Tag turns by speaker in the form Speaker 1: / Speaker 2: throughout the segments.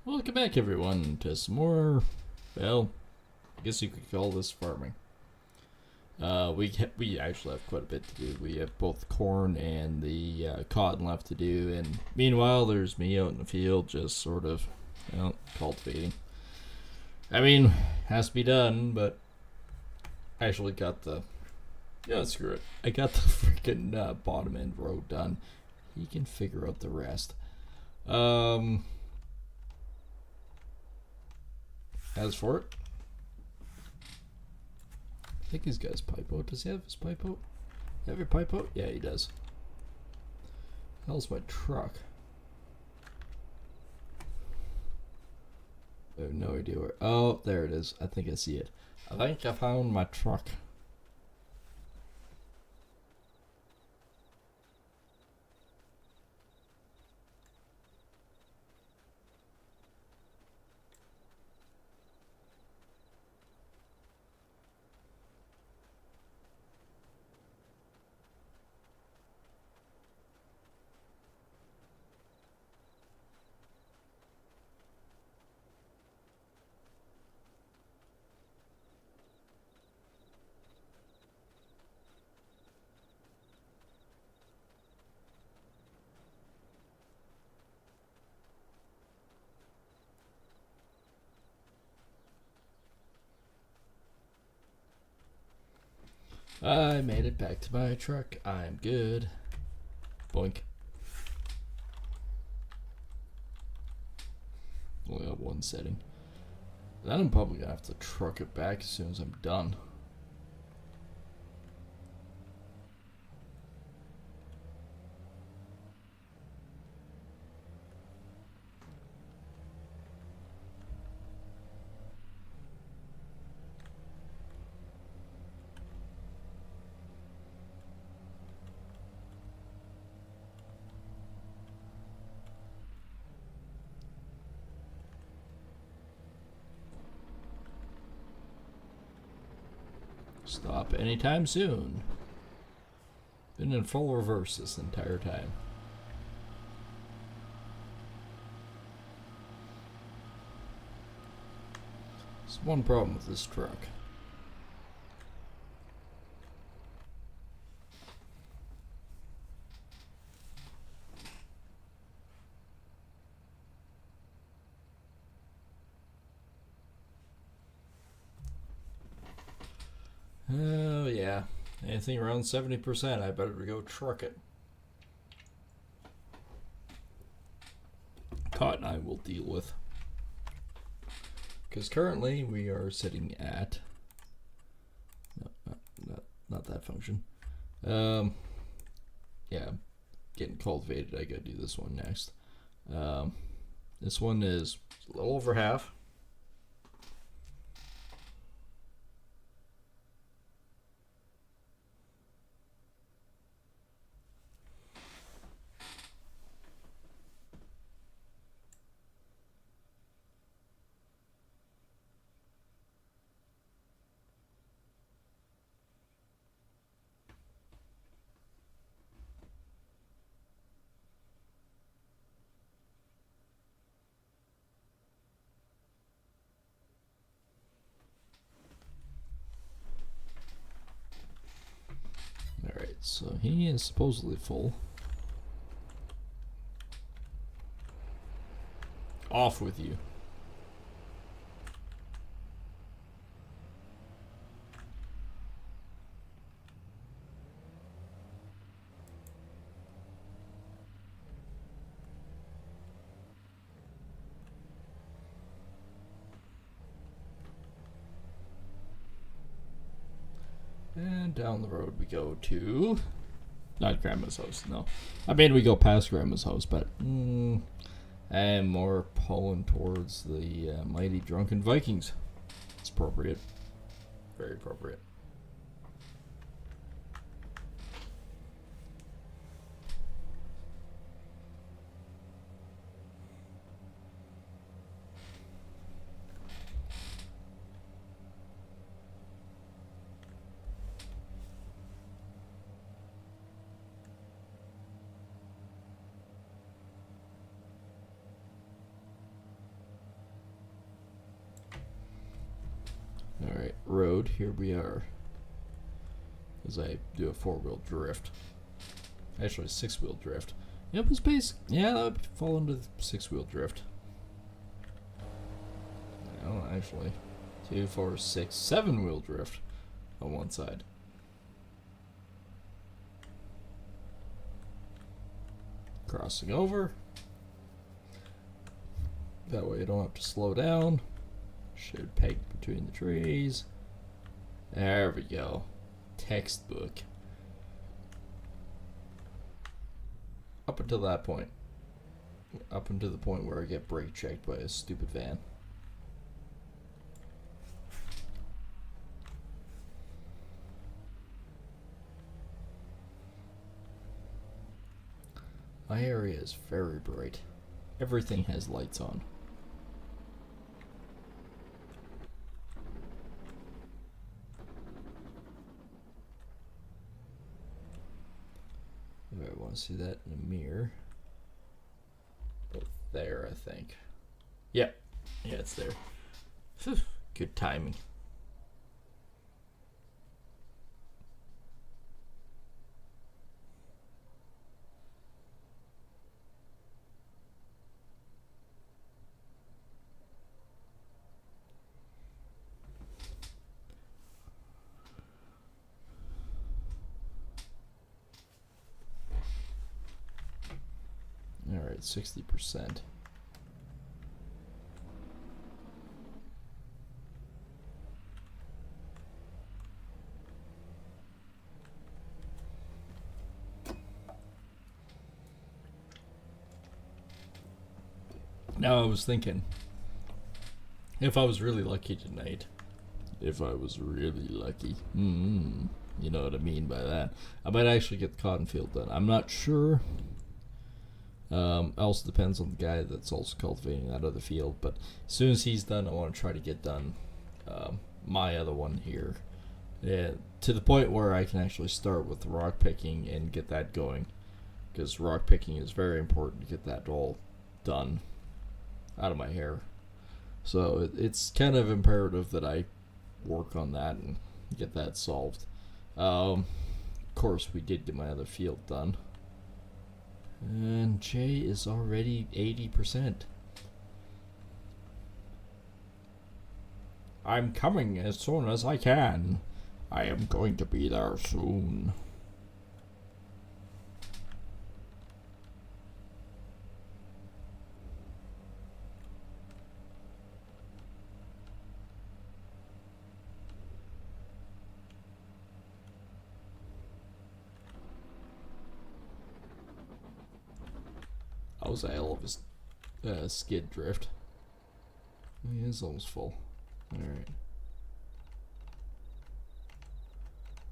Speaker 1: Welcome back, everyone, to some more. Well, I guess you could call this farming. We actually have quite a bit to do. We have both corn and the cotton left to do, and meanwhile, there's me out in the field, just sort of, cultivating. I mean, has to be done, but I actually got the. Yeah, screw it. I got the freaking bottom end road done. He can figure out the rest. Um, as for it, I think he's got his pipe out. Does he have his pipe out? Have your pipe out? Yeah, he does. Hell's my truck? I have no idea where. Oh, there it is. I think I see it. I think I found my truck. I made it back to my truck. I'm good. Boink. Only got one setting. Then I'm probably gonna have to truck it back as soon as I'm done. Stop anytime soon. Been in full reverse this entire time. There's one problem with this truck. Oh, yeah. Anything around 70%, I better go truck it. Cotton I will deal with. Because currently we are sitting at. No, not that function. Yeah, getting cultivated. I gotta do this one next. This one is a little over half. Alright, so he is supposedly full. Off with you. And down the road we go to. Not Grandma's house, no. I mean, we go past Grandma's house, but. And more pulling towards the mighty drunken Vikings. It's appropriate. Very appropriate. road, here we are. As I do a 4-wheel drift. Actually, 6-wheel drift. Yep, it's basic. Yeah, that would fall under the 6-wheel drift. No, actually. 2, 4, 6, 7-wheel drift on one side. Crossing over. That way you don't have to slow down. Should peg between the trees. There we go. Textbook. Up until that point. Up until the point where I get brake checked by a stupid van. My area is very bright. Everything has lights on. I want to see that in a mirror. About there, I think. Yep. Yeah, it's there. Whew. Good timing. Alright, 60%. Now I was thinking, if I was really lucky tonight, if I was really lucky, you know what I mean by that, I might actually get the cotton field done. I'm not sure. Also depends on the guy that's also cultivating that other field, but as soon as he's done, I want to try to get done my other one here, to the point where I can actually start with the rock picking and get that going, because rock picking is very important to get that all done out of my hair. So it's kind of imperative that I work on that and get that solved. Of course, we did get my other field done. And Jay is already 80%. I'm coming as soon as I can. I am going to be there soon. That was a hell of a skid drift. He is almost full. Alright.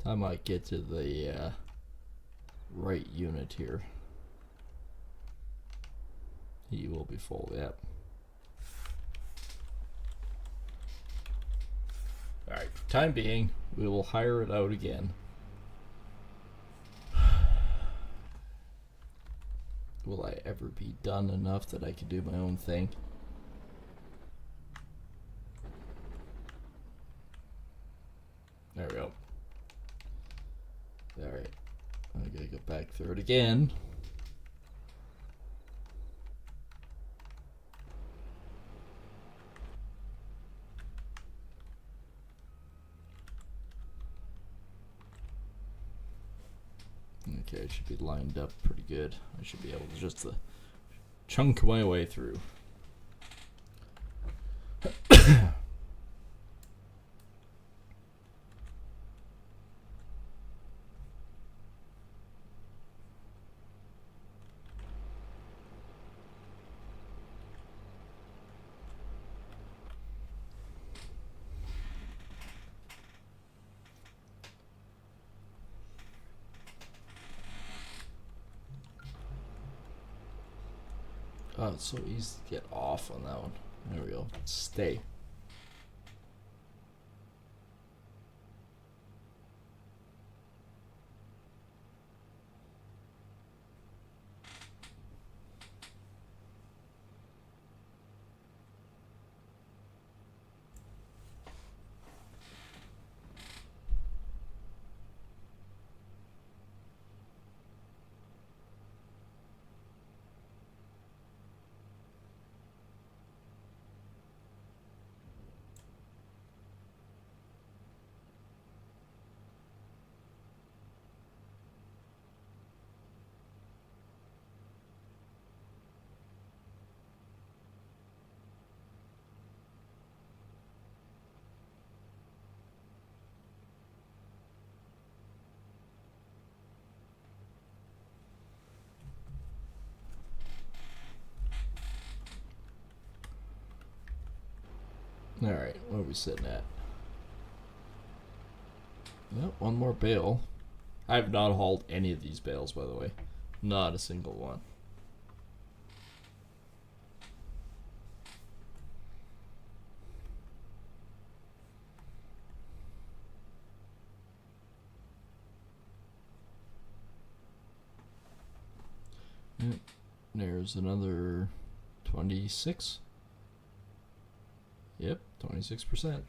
Speaker 1: Time I get to the right unit here. He will be full, yep. Alright, for time being, we will hire it out again. Will I ever be done enough that I can do my own thing? There we go. Alright. I gotta go back through it again. Okay, it should be lined up pretty good. I should be able to just chunk my way through. Oh, it's so easy to get off on that one. There we go. Stay. Alright, what are we sitting at? Well, one more bale. I have not hauled any of these bales, by the way. Not a single one. Yep. There's another 26. Yep, 26%.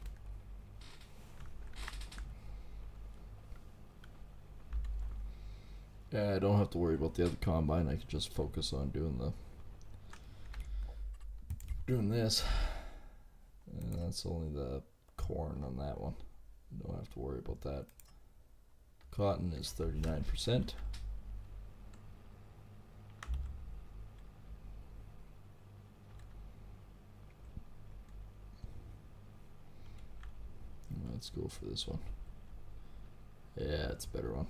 Speaker 1: Yeah, I don't have to worry about the other combine. I can just focus on doing this. And that's only the corn on that one. Don't have to worry about that. Cotton is 39%. Let's go for this one. Yeah, it's a better one.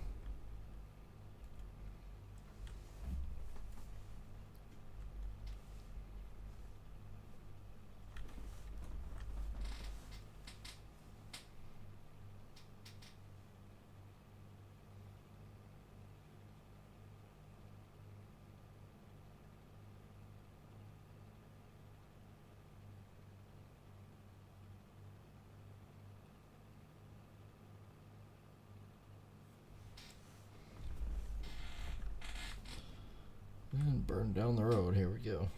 Speaker 1: And burn down the road. Here we go.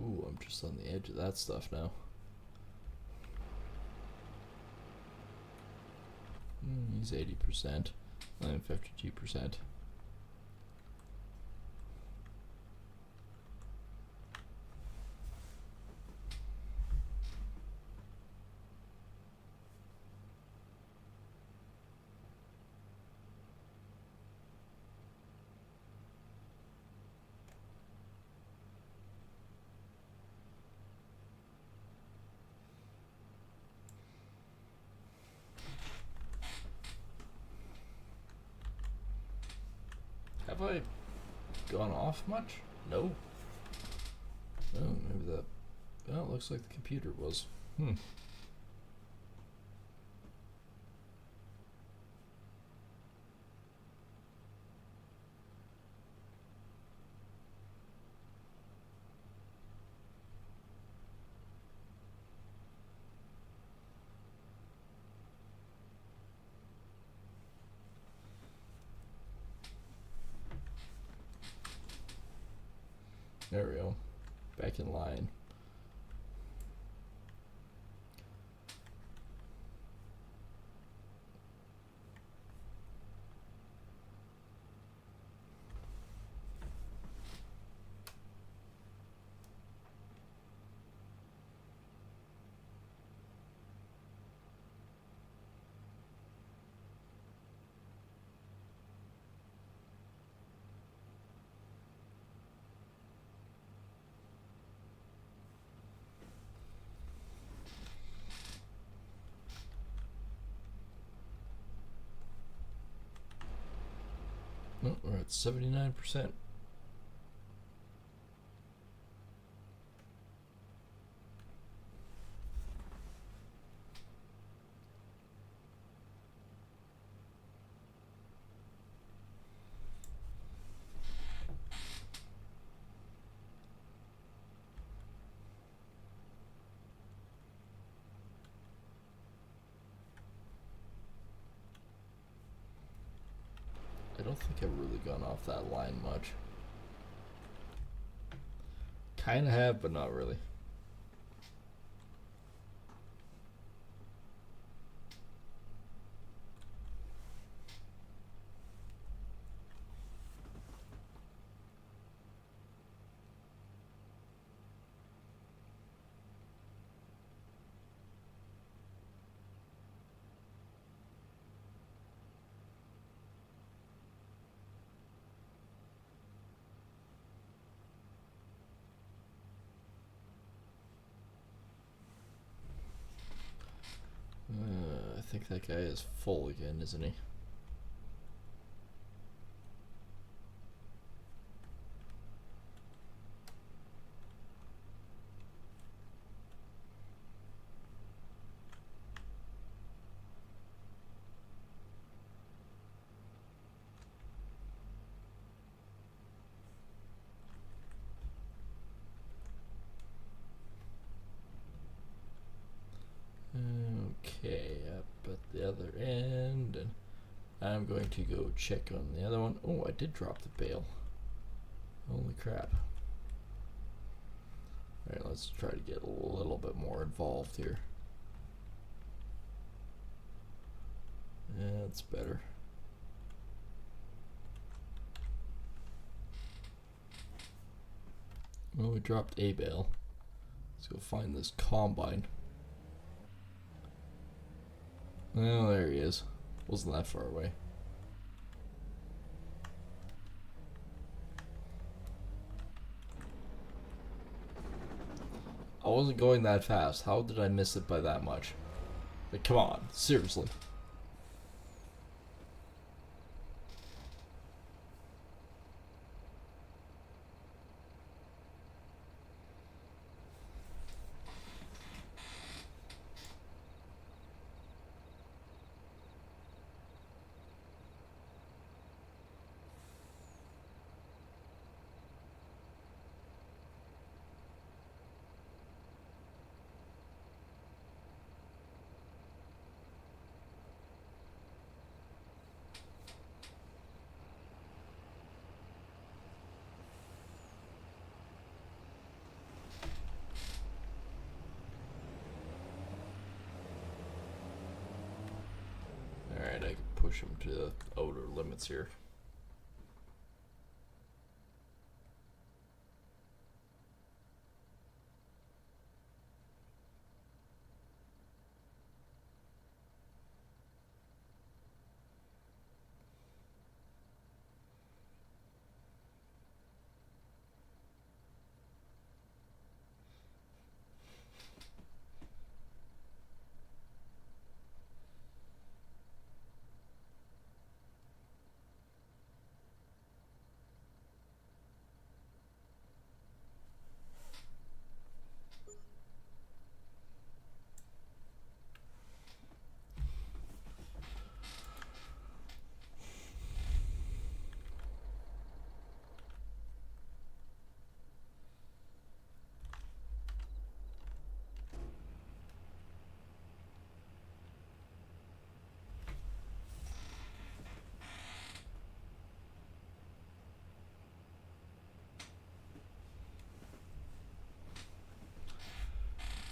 Speaker 1: Ooh, I'm just on the edge of that stuff now. He's 80%. I'm 52%. Have I gone off much? No. Oh, maybe that. Oh, it looks like the computer was. There we go. Back in line. Oh, we're at 79%. I don't think I've really gone off that line much. Kinda have, but not really. I think that guy is full again, isn't he? Okay, up at the other end, and I'm going to go check on the other one. Oh, I did drop the bale. Holy crap. Alright, let's try to get a little bit more involved here. Yeah, that's better. Well, we dropped a bale. Let's go find this combine. Oh, there he is. Wasn't that far away. I wasn't going that fast. How did I miss it by that much? Like, come on, seriously. Alright, I can push him to the outer limits here.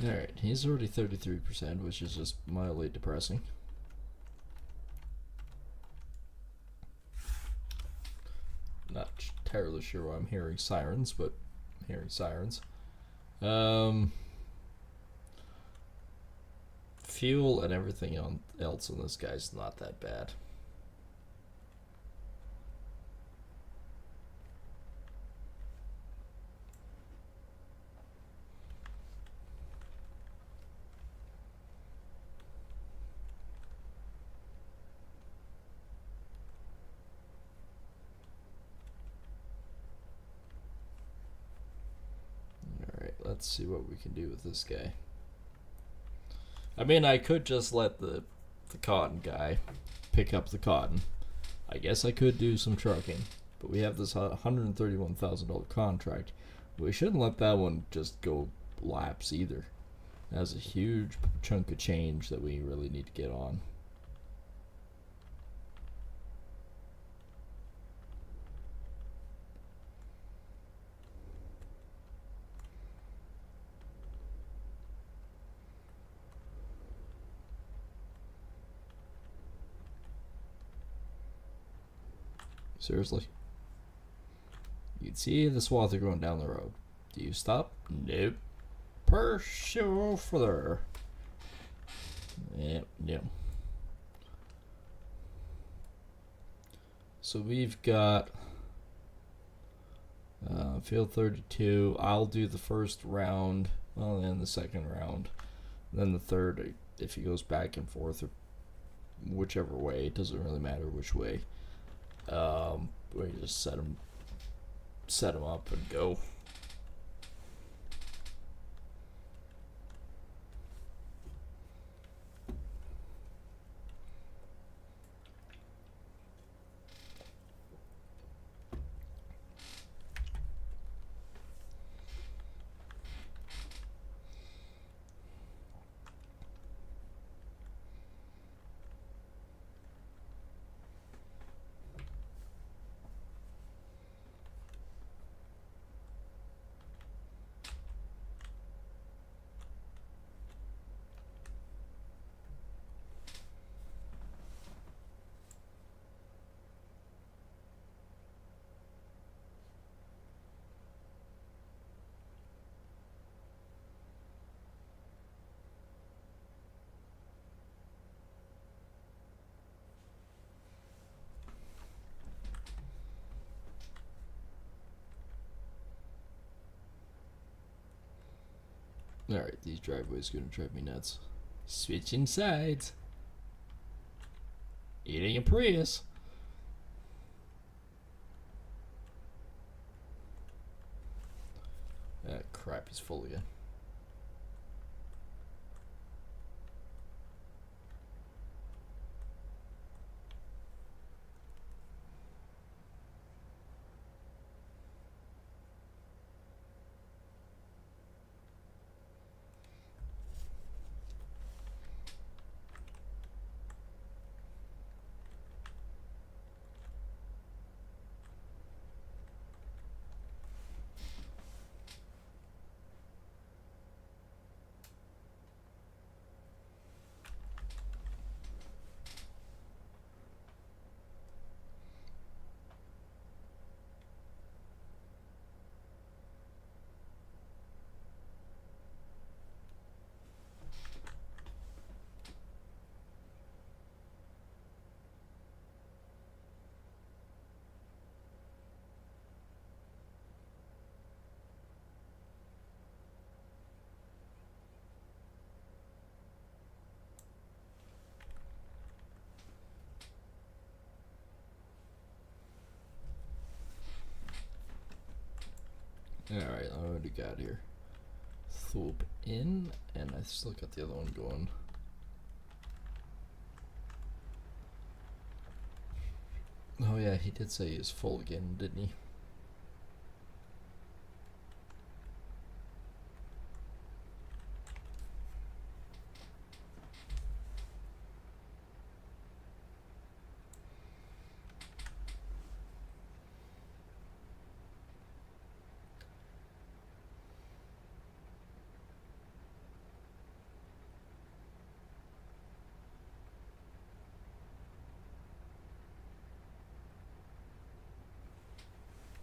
Speaker 1: Alright, he's already 33%, which is just mildly depressing. Not entirely sure why I'm hearing sirens, but I'm hearing sirens. Fuel and everything else on this guy's not that bad. Let's see what we can do with this guy. I mean, I could just let the cotton guy pick up the cotton. I guess I could do some trucking, but we have this $131,000 contract. We shouldn't let that one just go lapse either. That's a huge chunk of change that we really need to get on. Seriously? You can see the swather going down the road. Do you stop? Nope. Pursue further. Yep, yep. So we've got field 32. I'll do the first round, well, then the second round, then the third. if he goes back and forth or whichever way, it doesn't really matter which way. We just set him up and go. Alright, these driveways are gonna drive me nuts. Switching sides. Eating a Prius. Ah, crap, he's full again. Alright, what do we got here? Thorpe in, and I still got the other one going. Oh yeah, he did say he was full again, didn't he?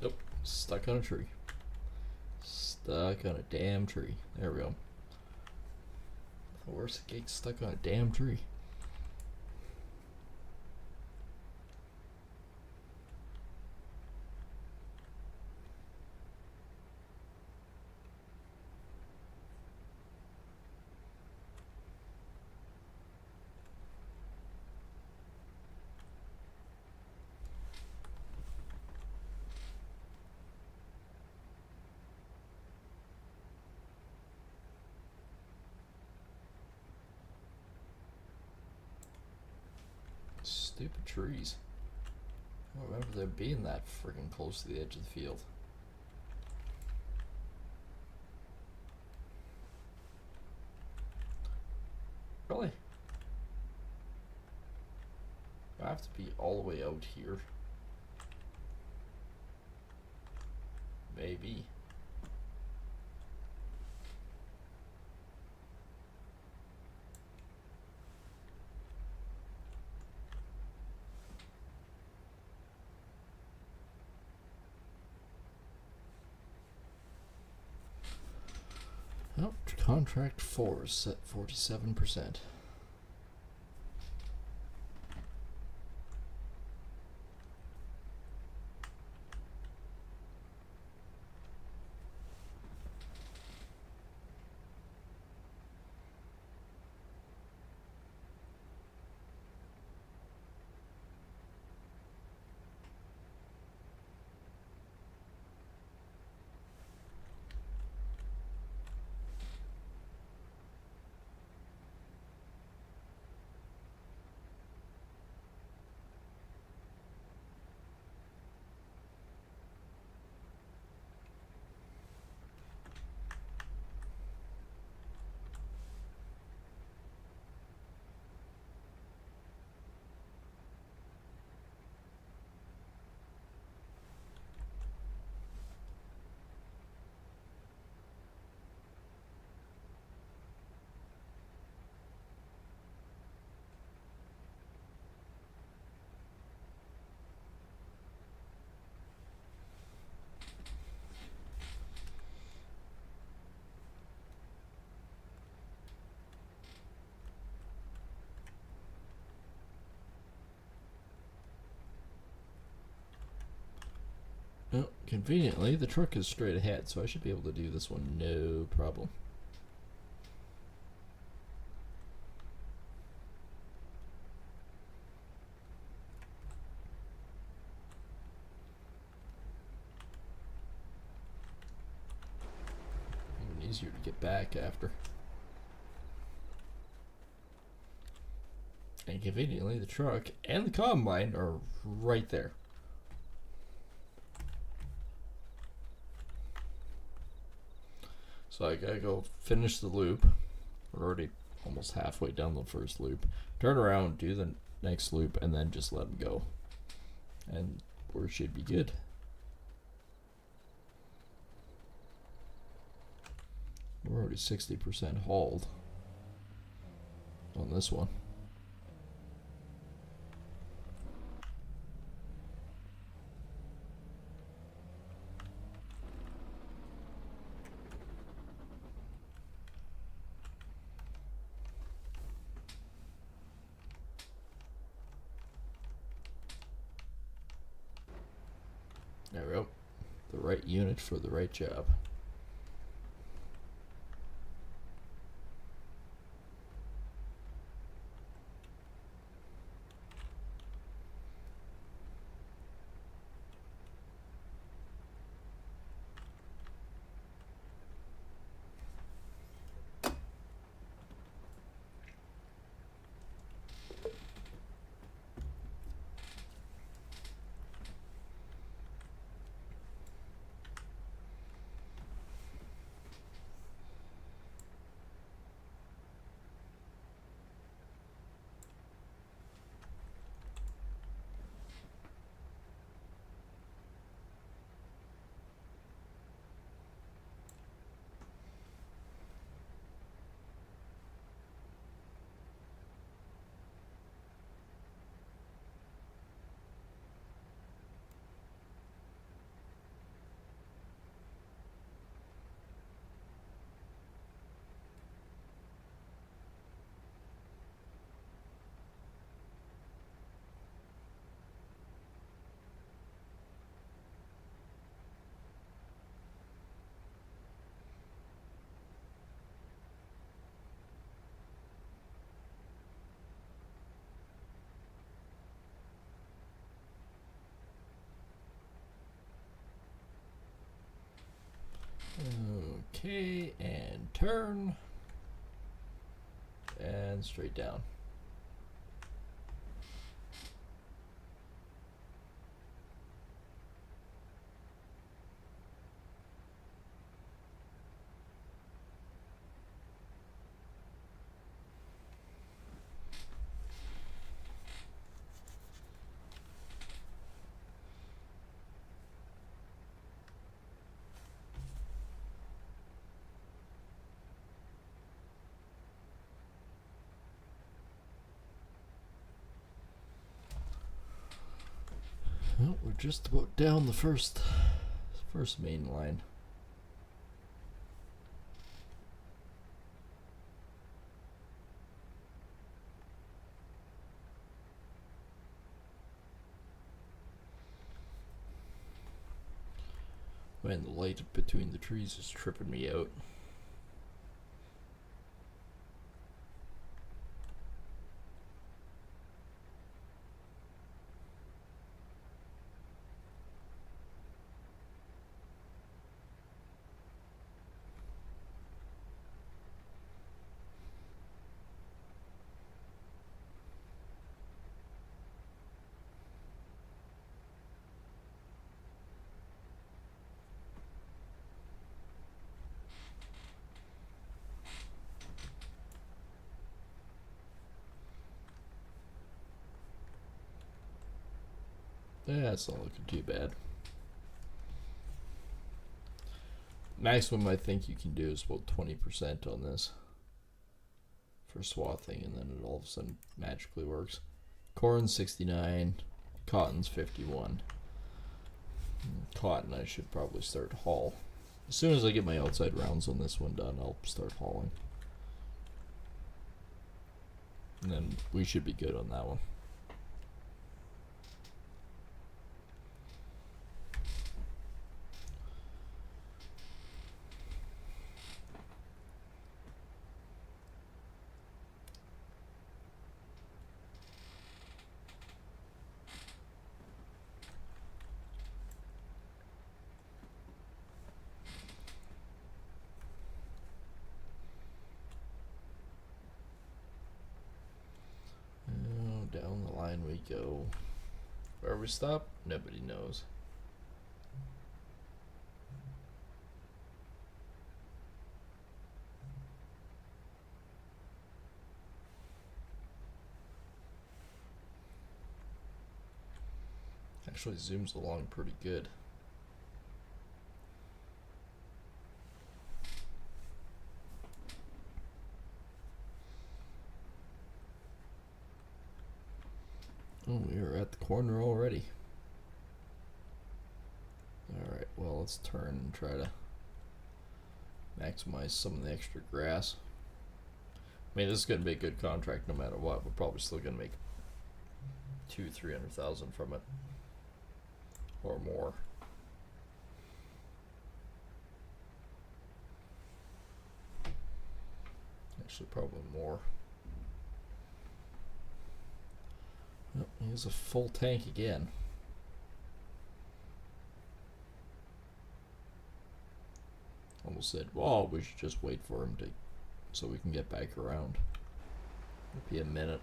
Speaker 1: Nope, stuck on a tree. Stuck on a damn tree. There we go. Where's the gate stuck on a damn tree? Stupid trees. I don't remember them being that freaking close to the edge of the field. Really? I have to be all the way out here. Maybe. Oh, contract 4 is set 47%. Well, conveniently, the truck is straight ahead, so I should be able to do this one no problem. Even easier to get back after. And conveniently, the truck and the combine are right there. So I gotta go finish the loop. We're already almost halfway down the first loop. Turn around, do the next loop, and then just let them go. And we should be good. We're already 60% hauled on this one. There we go. The right unit for the right job. Okay, and turn. And straight down. Well, we're just about down the first main line. Man, the light between the trees is tripping me out. Yeah, it's not looking too bad. Maximum I think you can do is about 20% on this for swathing, and then it all of a sudden magically works. Corn 69, cotton's 51. Cotton I should probably start to haul. As soon as I get my outside rounds on this one done, I'll start hauling. And then we should be good on that one. line we go. Where we stop, nobody knows. Actually zooms along pretty good. Oh, we are at the corner already. Alright, well, let's turn and try to maximize some of the extra grass. I mean, this is going to be a good contract no matter what. We're probably still going to make 200,000-300,000 from it. Or more. Actually, probably more. Oh, here's a full tank again. Almost said, well, we should just wait for him to, so we can get back around. It'll be a minute.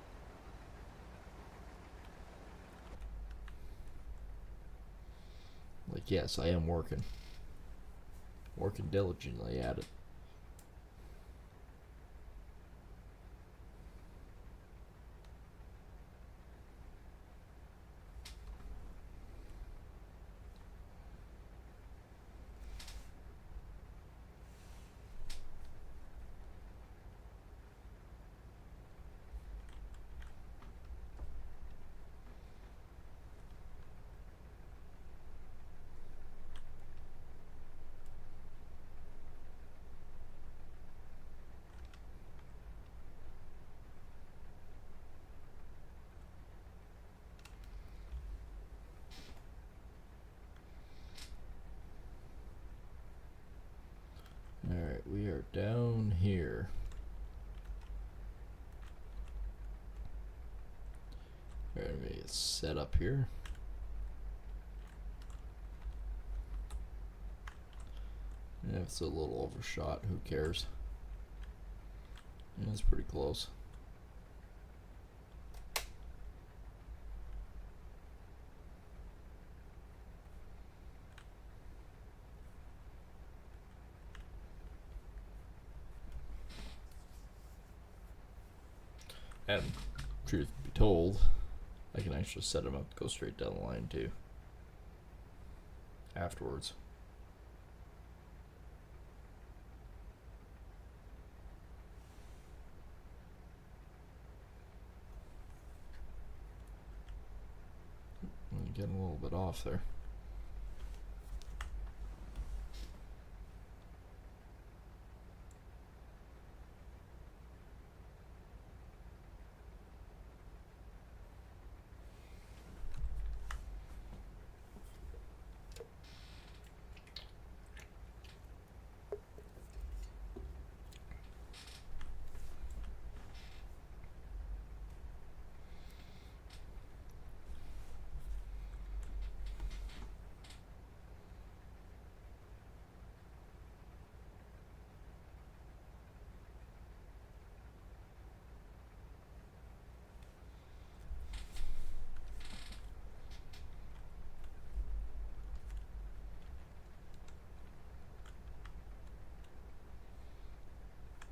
Speaker 1: Like, yes, I am working diligently at it. Alright, we are down here. Alright, let me get set up here. And if it's a little overshot, who cares? Yeah, it's pretty close. And truth be told, I can actually set them up to go straight down the line too. Afterwards. I'm getting a little bit off there.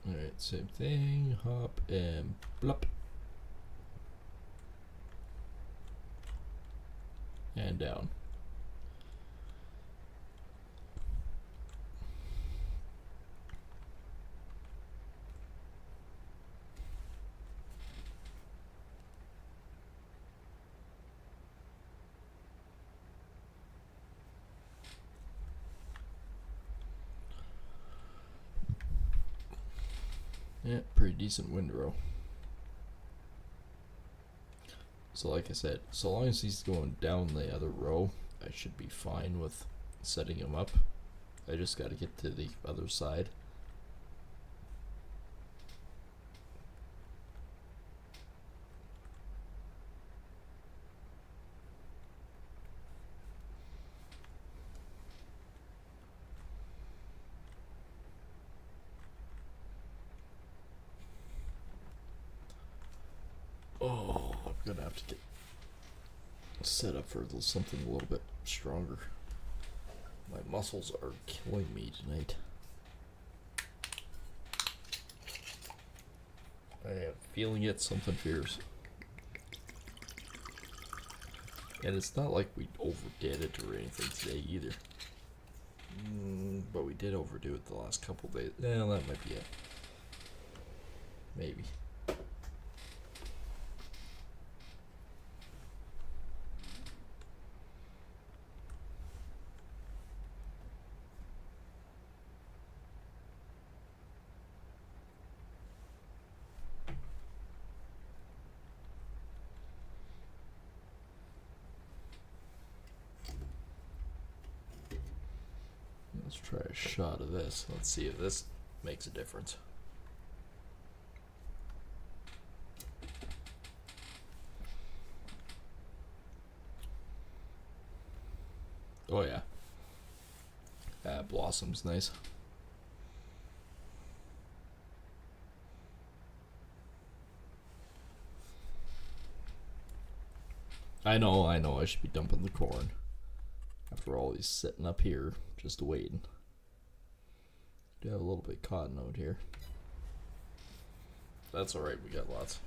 Speaker 1: Alright, same thing, hop and blop. And down. Yeah, pretty decent windrow. So like I said, so long as he's going down the other row, I should be fine with setting him up. I just got to get to the other side. Oh, I'm gonna have to get set up for something a little bit stronger. My muscles are killing me tonight. I am feeling it, something fierce. And it's not like we overdid it or anything today either. But we did overdo it the last couple days. Yeah, that might be it. Maybe. Let's try a shot of this. Let's see if this makes a difference. Oh yeah. That blossom's nice. I know, I should be dumping the corn. After all, he's sitting up here, just waiting. Do have a little bit cotton out here. That's alright, we got lots.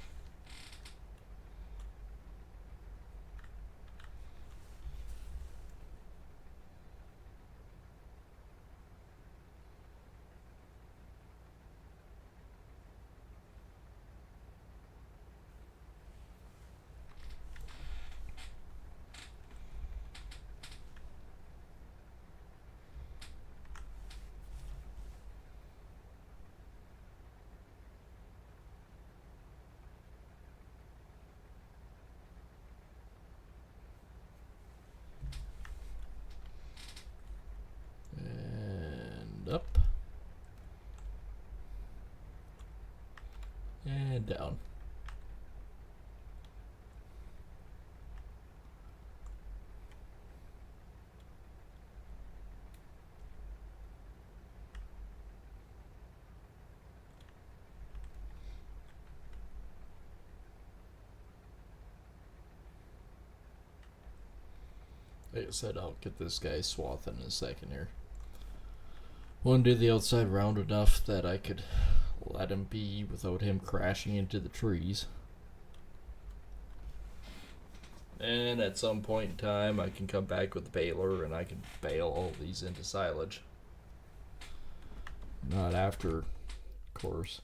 Speaker 1: Up and down. Like I said, I'll get this guy swath in a second here. Want to do the outside round enough that I could let him be without him crashing into the trees. And at some point in time, I can come back with the baler and I can bale all these into silage. Not after, of course,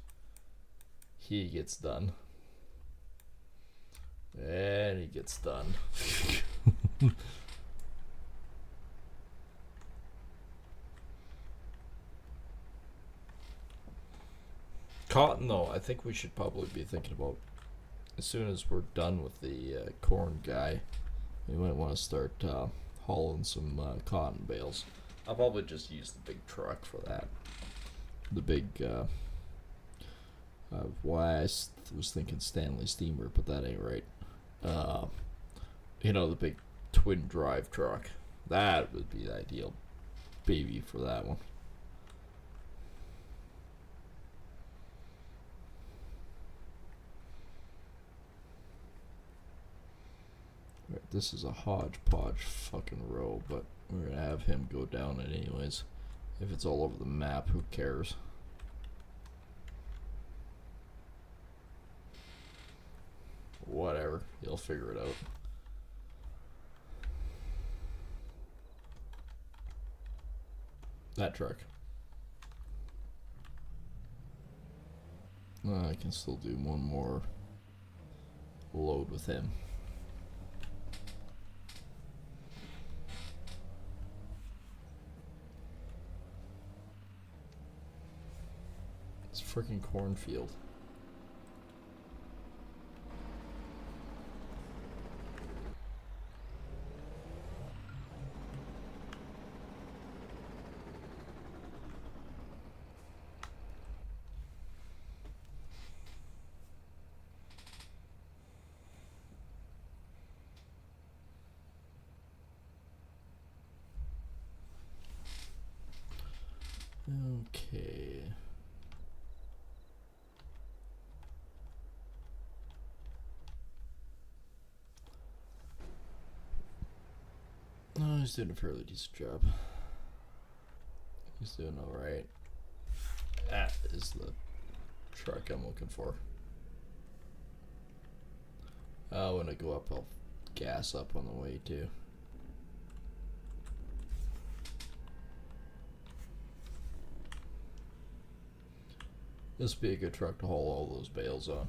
Speaker 1: he gets done. And he gets done. Cotton, though, I think we should probably be thinking about, as soon as we're done with the corn guy, we might want to start hauling some cotton bales. I'll probably just use the big truck for that. The big, why I was thinking Stanley Steamer, but that ain't right. You know, the big twin drive truck. That would be the ideal baby for that one. Right, this is a hodgepodge fucking row, but we're gonna have him go down it anyways. If it's all over the map, who cares? Whatever, he'll figure it out. That truck. I can still do one more load with him. It's a freaking cornfield. Okay. He's doing a fairly decent job. He's doing alright. That is the truck I'm looking for. When I go up, I'll gas up on the way too. This would be a good truck to haul all those bales on.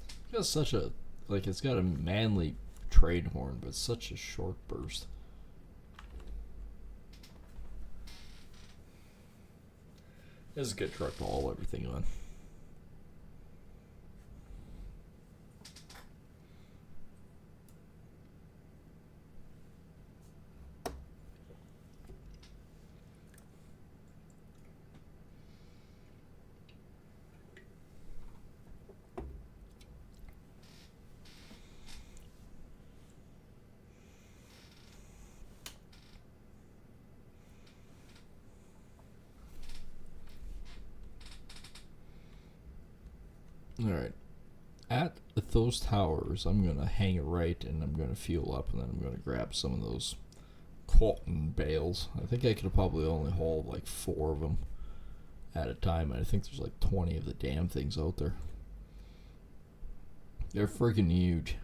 Speaker 1: It's got such a, like, it's got a manly trade horn, but such a short burst. This is a good truck to haul everything on. Alright. At those towers, I'm going to hang it right and I'm going to fuel up and then I'm going to grab some of those Colton bales. I think I could probably only haul like 4 of them at a time. And I think there's like 20 of the damn things out there. They're freaking huge.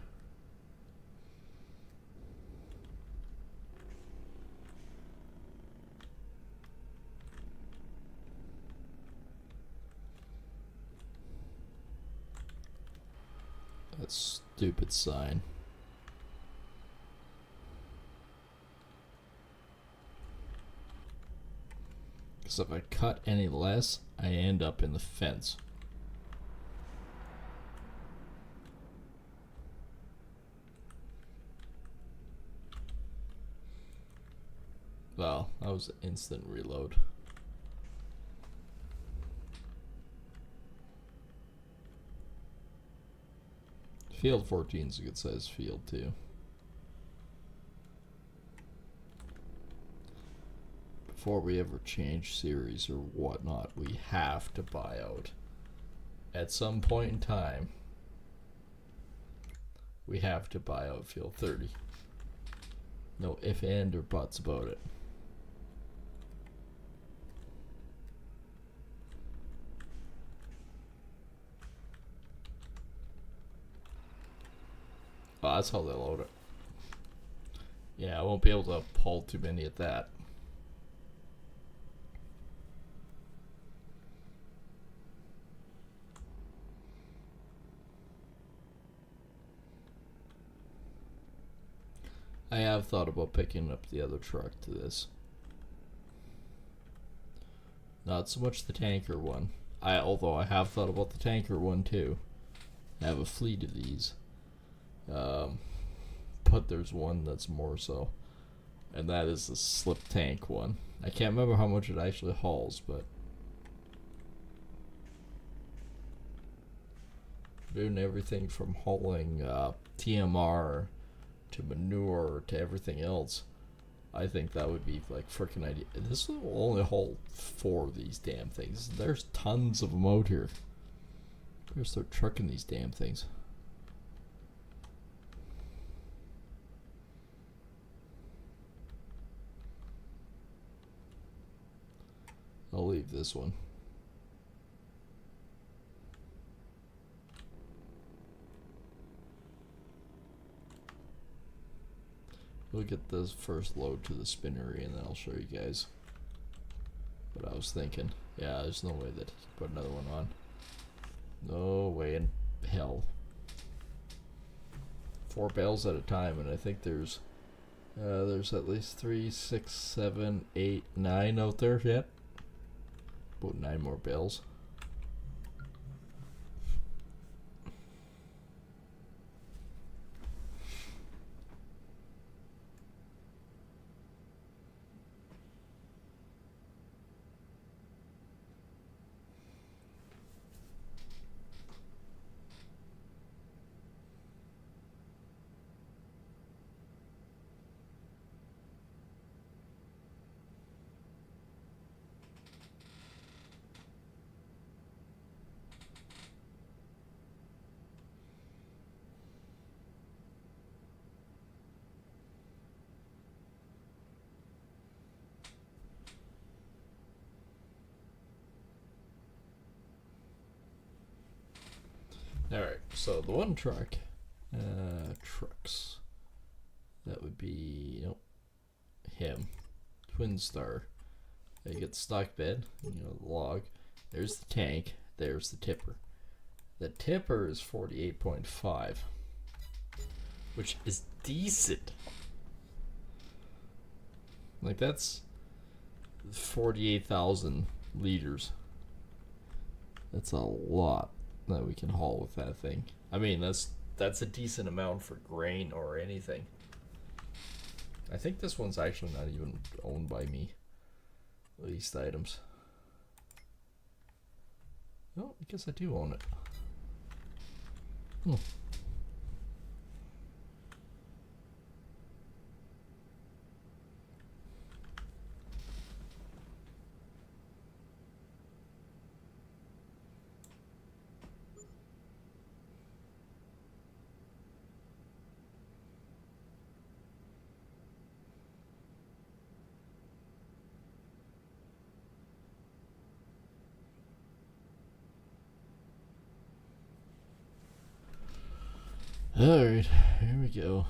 Speaker 1: That stupid sign. Because if I cut any less, I end up in the fence. Well, that was an instant reload. Field 14 is a good sized field too. Before we ever change series or whatnot, we have to buy out. At some point in time, we have to buy out Field 30. No if, and, or buts about it. Oh, that's how they load it. Yeah, I won't be able to pull too many at that. I have thought about picking up the other truck to this. Not so much the tanker one. Although I have thought about the tanker one too. I have a fleet of these. But there's one that's more so, and that is the slip tank one. I can't remember how much it actually hauls, but doing everything from hauling TMR to manure to everything else, I think that would be like freaking ideal. This will only haul 4 of these damn things. There's tons of them out here. Better start trucking these damn things. I'll leave this one. We'll get this first load to the spinnery and then I'll show you guys what I was thinking. Yeah, there's no way that he can put another one on. No way in hell. 4 bales at a time, and I think there's at least 3, 6, 7, 8, 9 out there yet. About 9 more bales. Alright, so the one truck, trucks, that would be, nope, him, Twin Star. You get the stock bed, you know, the log, there's the tank, there's the tipper. The tipper is 48.5, which is decent. Like, that's 48,000 liters. That's a lot that we can haul with that thing. I mean, that's a decent amount for grain or anything. I think this one's actually not even owned by me. Leased items. Oh, I guess I do own it. Hmm. Alright, here we go.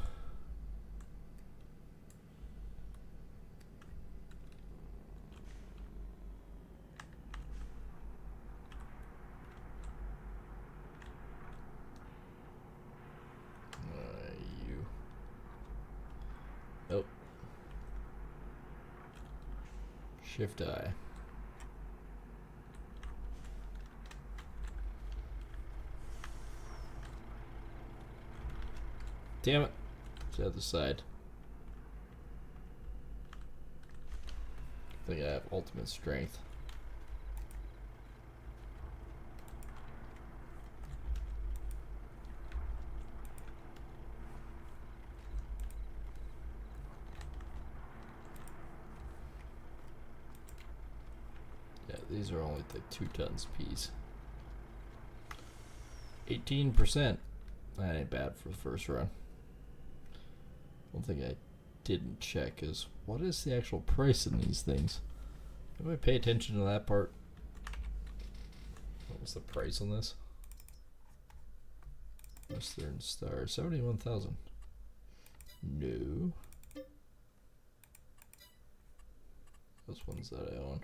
Speaker 1: You. Oh. Shift I. Damn it. It's the other side. I think I have ultimate strength. Yeah, these are only like 2 tons apiece. 18%. That ain't bad for the first run. One thing I didn't check is what is the actual price in these things? Did I pay attention to that part? What was the price on this? Western Star, 71,000. No. Those ones that I own.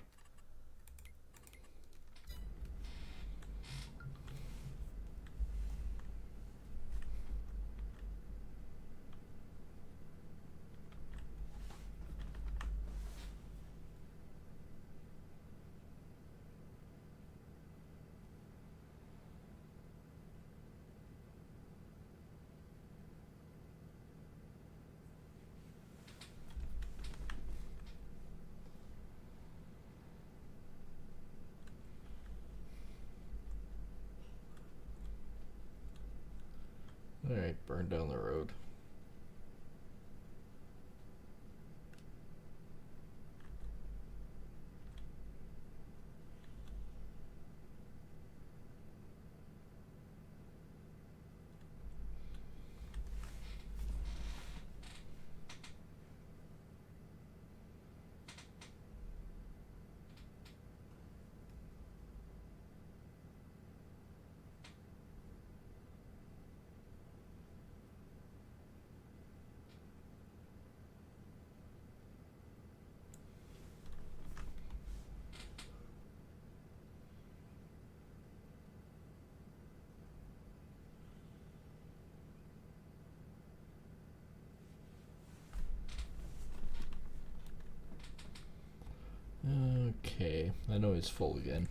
Speaker 1: Alright, burn down the road. Okay, I know he's full again.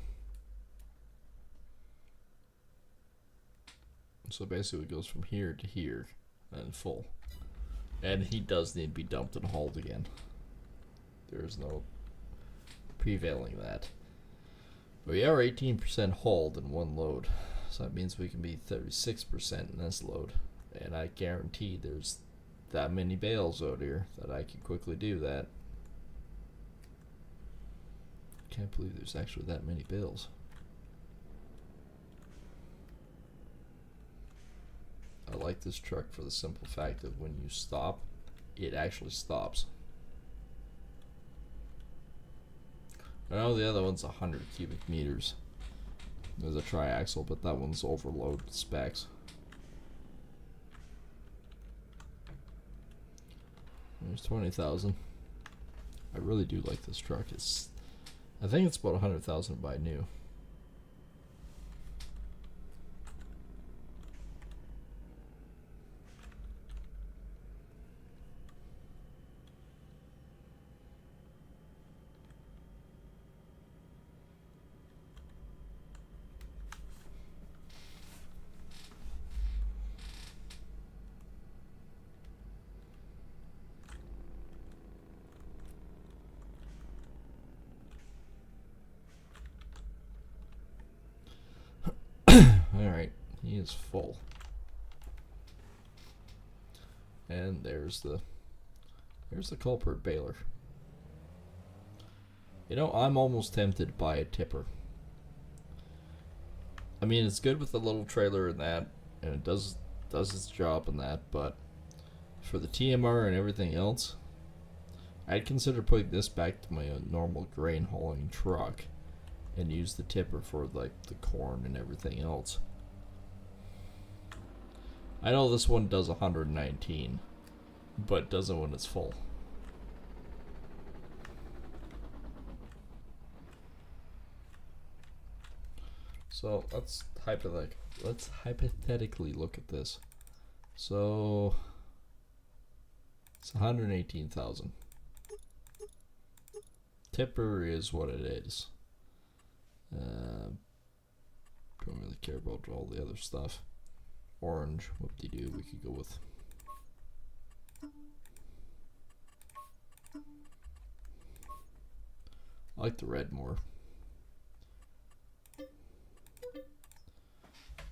Speaker 1: So basically it goes from here to here and full. And he does need to be dumped and hauled again. There's no prevailing that. But we are 18% hauled in one load. So that means we can be 36% in this load. And I guarantee there's that many bales out here that I can quickly do that. Can't believe there's actually that many bales. I like this truck for the simple fact that when you stop, it actually stops. I know the other one's 100 cubic meters, There's a triaxle, but that one's overload specs. There's 20,000. I really do like this truck. I think it's about 100,000 to buy new. Alright, he is full. And there's the culprit baler. You know, I'm almost tempted to buy a tipper. I mean, it's good with the little trailer and that, and it does its job and that, but for the TMR and everything else, I'd consider putting this back to my normal grain hauling truck and use the tipper for like the corn and everything else. I know this one does 119, but doesn't when it's full. So let's hypothetically look at this. So it's 118,000. Tipper is what it is. Don't really care about all the other stuff. Orange, whoop-de-doo, we could go with. I like the red more.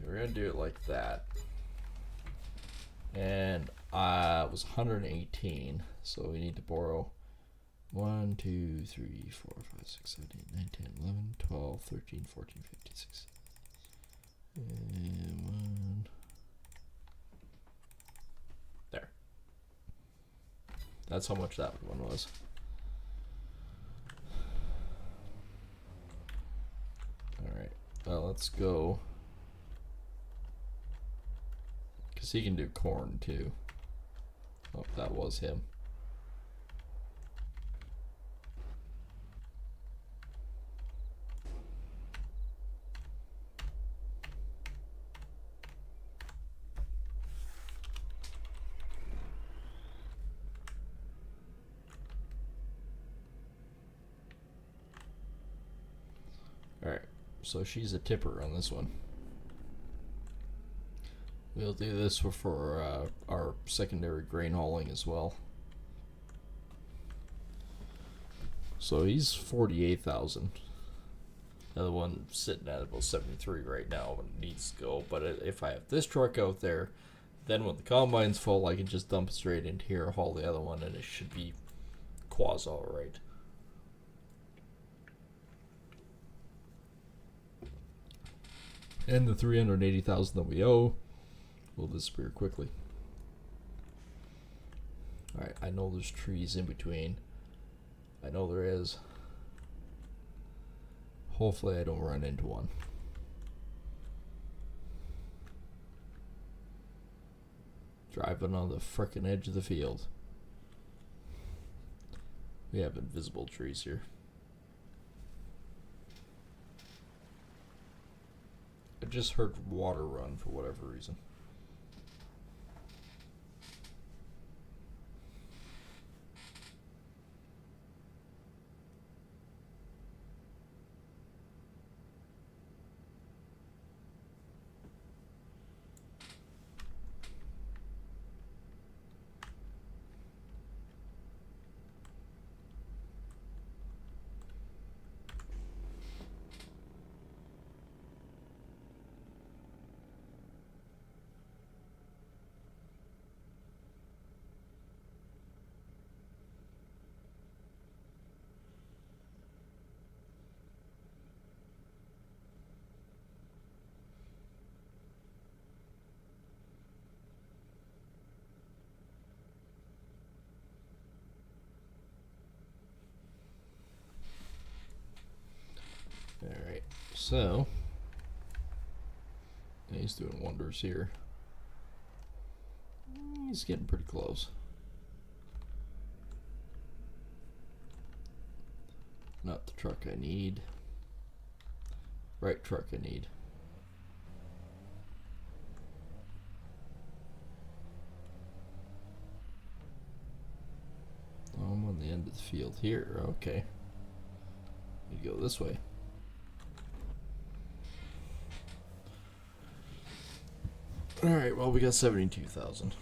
Speaker 1: We're gonna do it like that. And it was 118, so we need to borrow 1, 2, 3, 4, 5, 6, 7, 8, 9, 10, 11, 12, 13, 14, 15, 16. And 1. There. That's how much that one was. Alright, well, let's go. Because he can do corn too. Oh, that was him. Alright, so she's a tipper on this one. We'll do this for our secondary grain hauling as well. So he's 48,000. The other one sitting at about 73 right now and needs to go. But if I have this truck out there, then when the combine's full, I can just dump it straight into here, haul the other one, and it should be quasi alright. And the 380,000 that we owe will disappear quickly. Alright, I know there's trees in between. I know there is. Hopefully I don't run into one. Driving on the frickin' edge of the field. We have invisible trees here. I just heard water run for whatever reason. Alright, so he's doing wonders here. He's getting pretty close. Not the truck I need. Right truck I need. Oh, I'm on the end of the field here. Okay. You go this way. Alright, well, we got 72,000.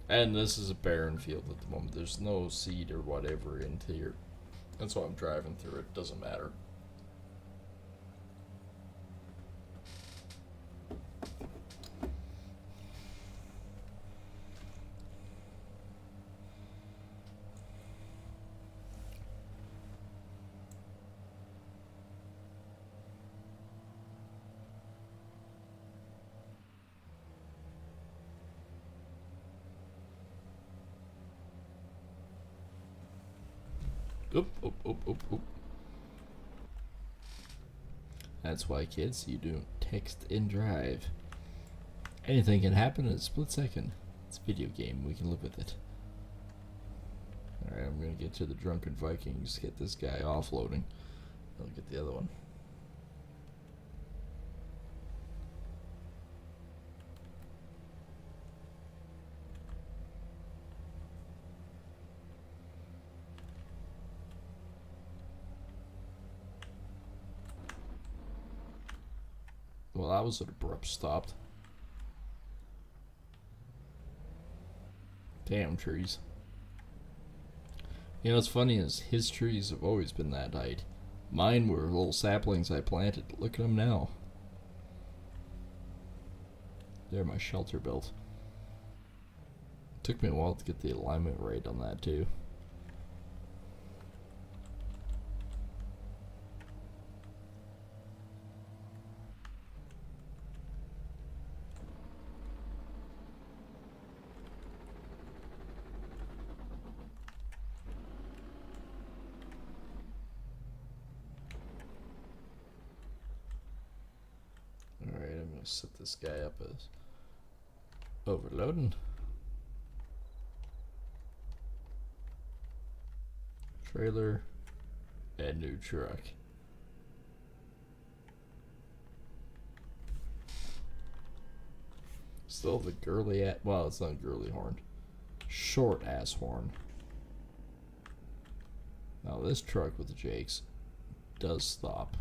Speaker 1: And this is a barren field at the moment. There's no seed or whatever into here. That's why I'm driving through it. Doesn't matter. Oop, oop, oop, oop, oop. That's why, kids, you don't text and drive. Anything can happen in a split second. It's a video game. We can live with it. Alright, I'm gonna get to the Drunken Vikings, get this guy offloading. I'll get the other one. Well, that was an abrupt stop. Damn trees. You know what's funny is his trees have always been that height. Mine were little saplings I planted. Look at them now. They're my shelter built. Took me a while to get the alignment right on that too. Set this guy up as overloading. Trailer and new truck. Still the girly well, it's not girly horn. Short ass horn. Now this truck with the Jakes does stop.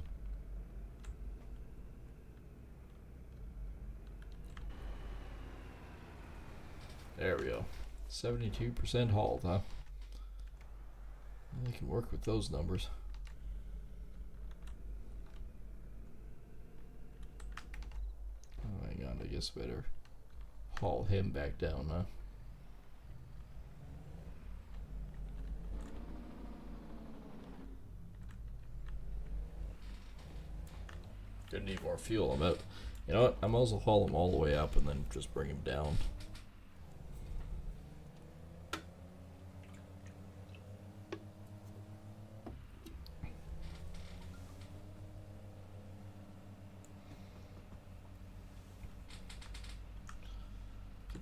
Speaker 1: There we go. 72% hauled, huh? I can work with those numbers. Oh, hang on, I guess better haul him back down, huh? Gonna need more fuel. I'm out. You know what? I might as well haul him all the way up and then just bring him down.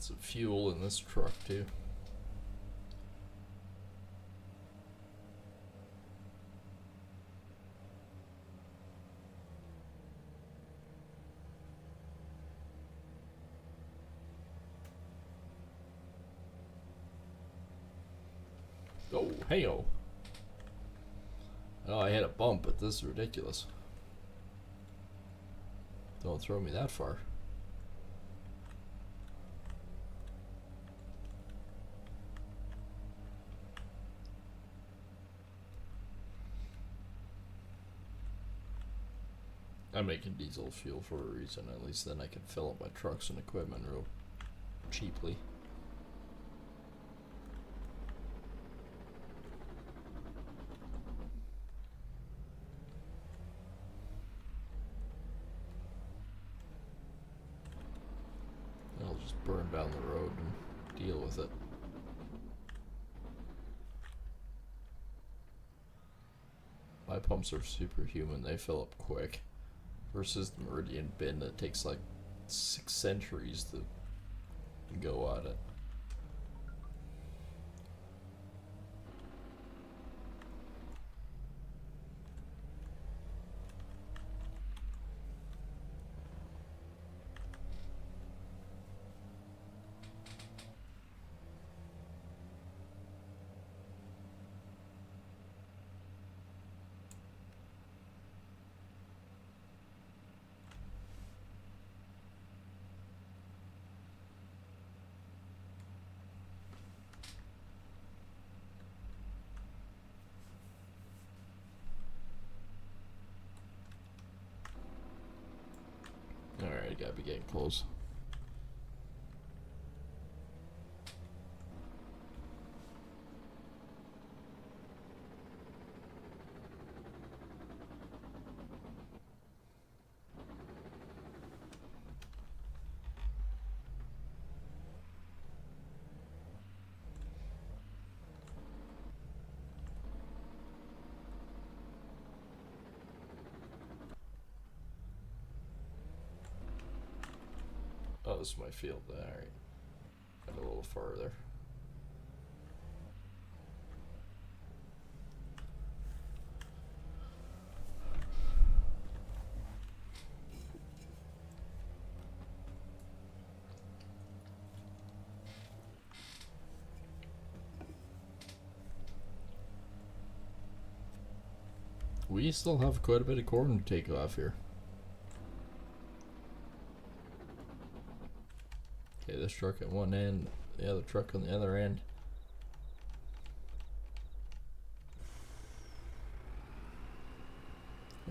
Speaker 1: Some fuel in this truck too. Oh, hey-o. Oh, I hit a bump, but this is ridiculous. Don't throw me that far. I'm making diesel fuel for a reason. At least then I can fill up my trucks and equipment real cheaply. I'll just burn down the road and deal with it. My pumps are superhuman, they fill up quick. Versus the Meridian bin that takes like 6 centuries to go at it. Alright, gotta be getting close. Oh, this is my field. Alright. Got a little farther. We still have quite a bit of corn to take off here. Okay, this truck at one end, the other truck on the other end.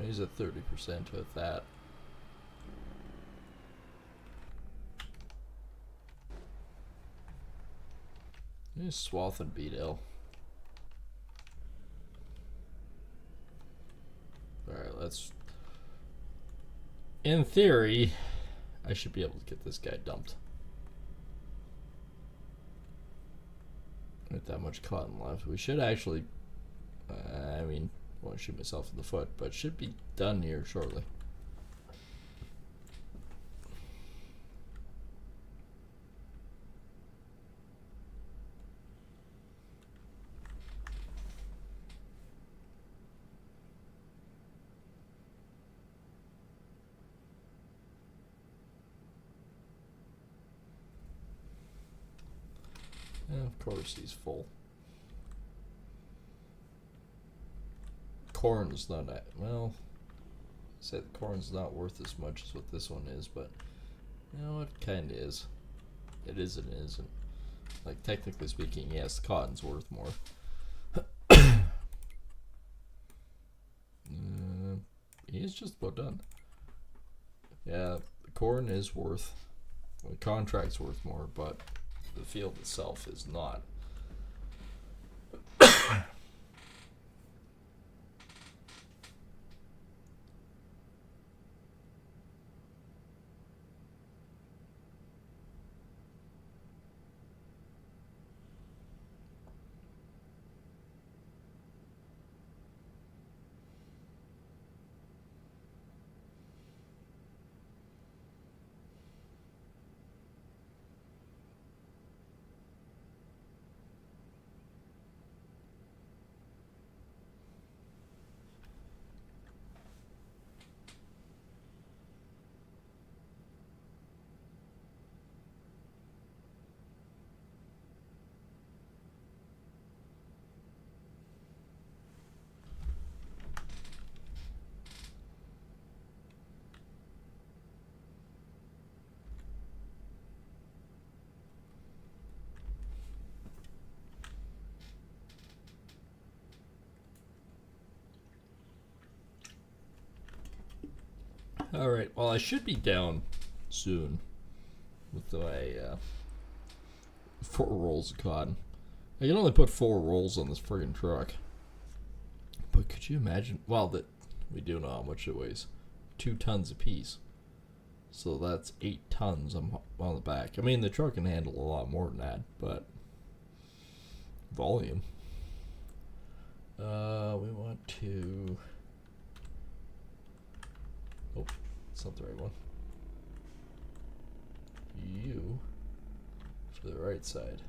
Speaker 1: He's at 30% with that. He's swath and beat L. Alright, let's... In theory, I should be able to get this guy dumped. Not that much cotton left. We should actually... I mean, I want to shoot myself in the foot, but should be done here shortly. And of course he's full. Corn's not at, well, I said corn's not worth as much as what this one is, but you know, it kind of is. It is and it isn't. Like, technically speaking, yes, cotton's worth more. He's just about done. Yeah, the corn is worth, well, the contract's worth more, but the field itself is not. Alright, well, I should be down soon with my 4 rolls of cotton. I can only put 4 rolls on this friggin' truck. But could you imagine? Well, that we do know how much it weighs. 2 tons apiece. So that's 8 tons on the back. I mean, the truck can handle a lot more than that, but volume. We want to. Oh, it's not the right one. U for the right side.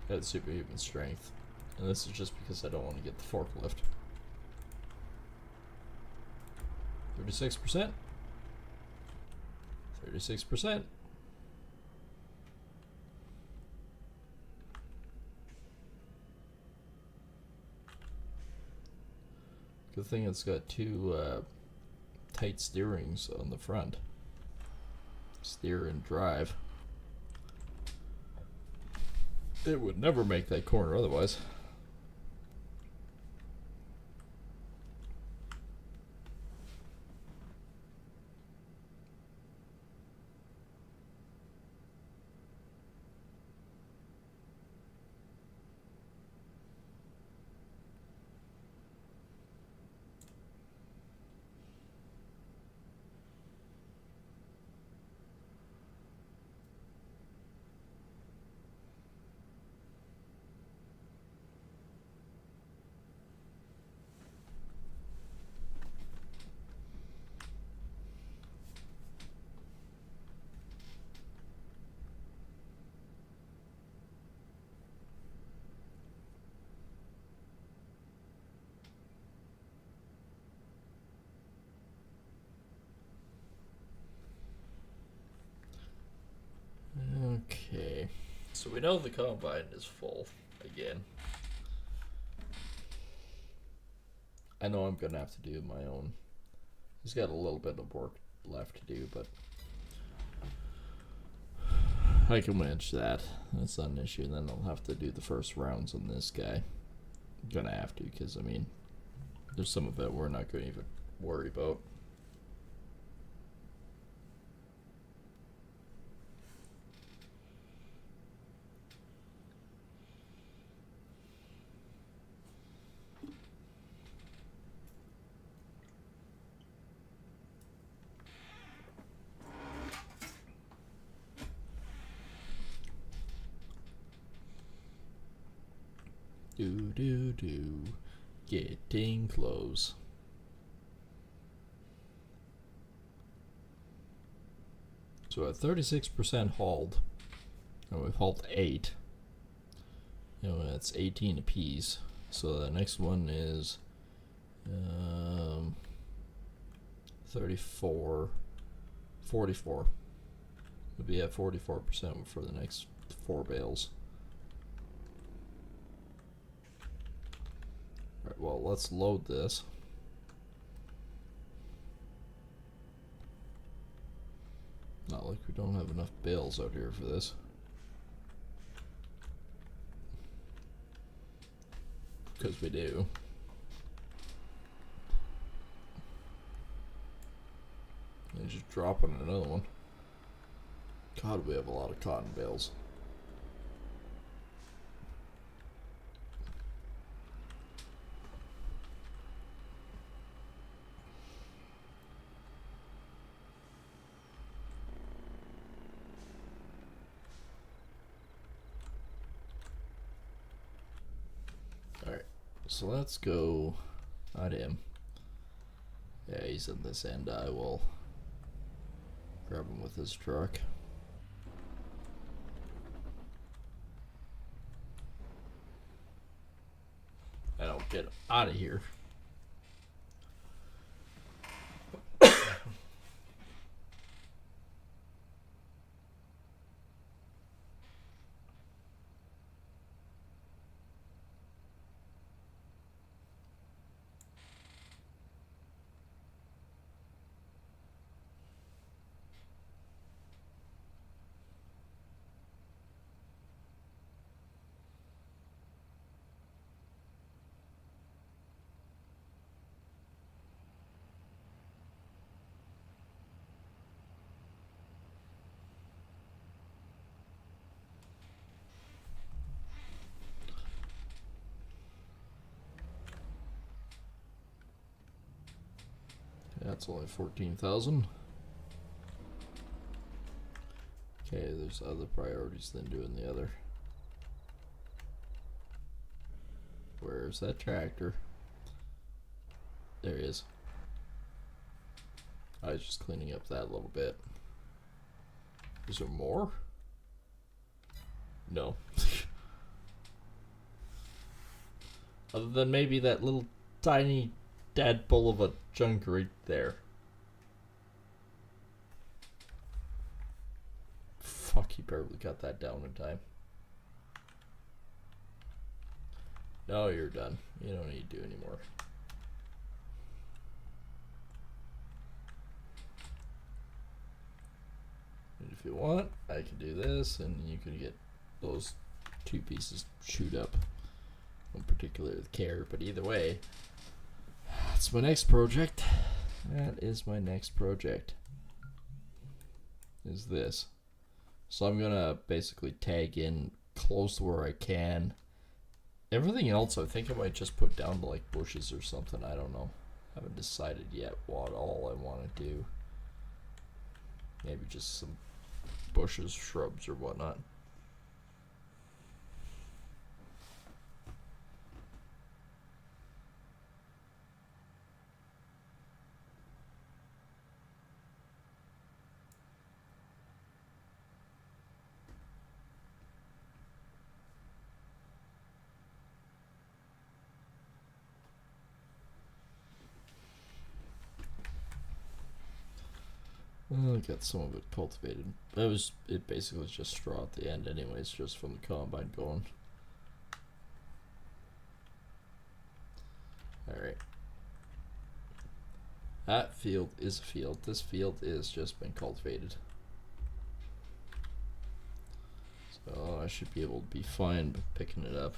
Speaker 1: Got superhuman strength. And this is just because I don't want to get the forklift. 36%. 36%. Good thing it's got two tight steerings on the front. Steer and drive. It would never make that corner otherwise. Okay, so we know the combine is full again. I know I'm gonna have to do my own. He's got a little bit of work left to do, but I can manage that. That's not an issue. And then I'll have to do the first rounds on this guy. I'm gonna have to, because I mean, there's some of it we're not gonna even worry about. Do, getting close. So at 36% hauled, and we've hauled 8. You know, that's 18 apiece. So the next one is 34, 44. We'll be at 44% for the next 4 bales. Alright, well, let's load this. Not like we don't have enough bales out here for this. Because we do. And just dropping another one. God, we have a lot of cotton bales. Alright, so let's go. Not him. Yeah, he's in this end. I will grab him with his truck. And I'll get out of here. That's only 14,000. Okay, there's other priorities than doing the other. Where's that tractor? There he is. I was just cleaning up that little bit. Is there more? No. Other than maybe that little tiny tadpole of a chunk right there. Fuck, he barely got that down in time. No, you're done. You don't need to do anymore. And if you want, I can do this, and you can get those two pieces chewed up. I don't particularly care, but either way, that's my next project. That is my next project. Is this. So I'm gonna basically tag in close to where I can. Everything else I think I might just put down to like bushes or something. I don't know. Haven't decided yet what all I want to do. Maybe just some bushes, shrubs, or whatnot. Well, I got some of it cultivated. It basically was just straw at the end anyways, just from the combine going. Alright. That field is a field. This field is just been cultivated. So I should be able to be fine with picking it up.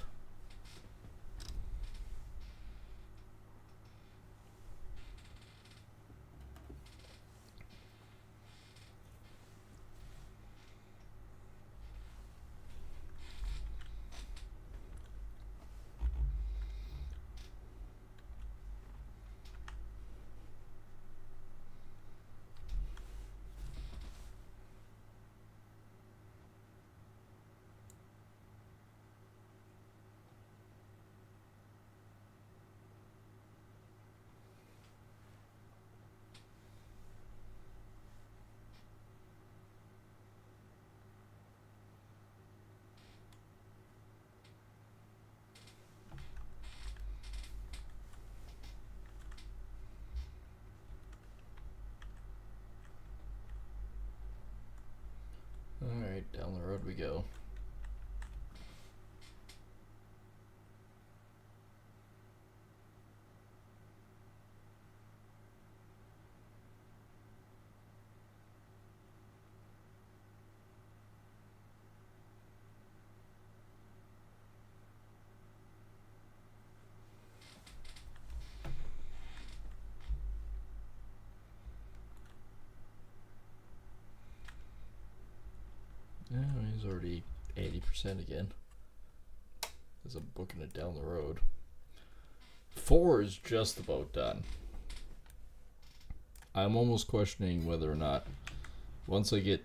Speaker 1: Alright, down the road we go. Yeah, he's already 80% again. As I'm booking it down the road. 4 is just about done. I'm almost questioning whether or not, once I get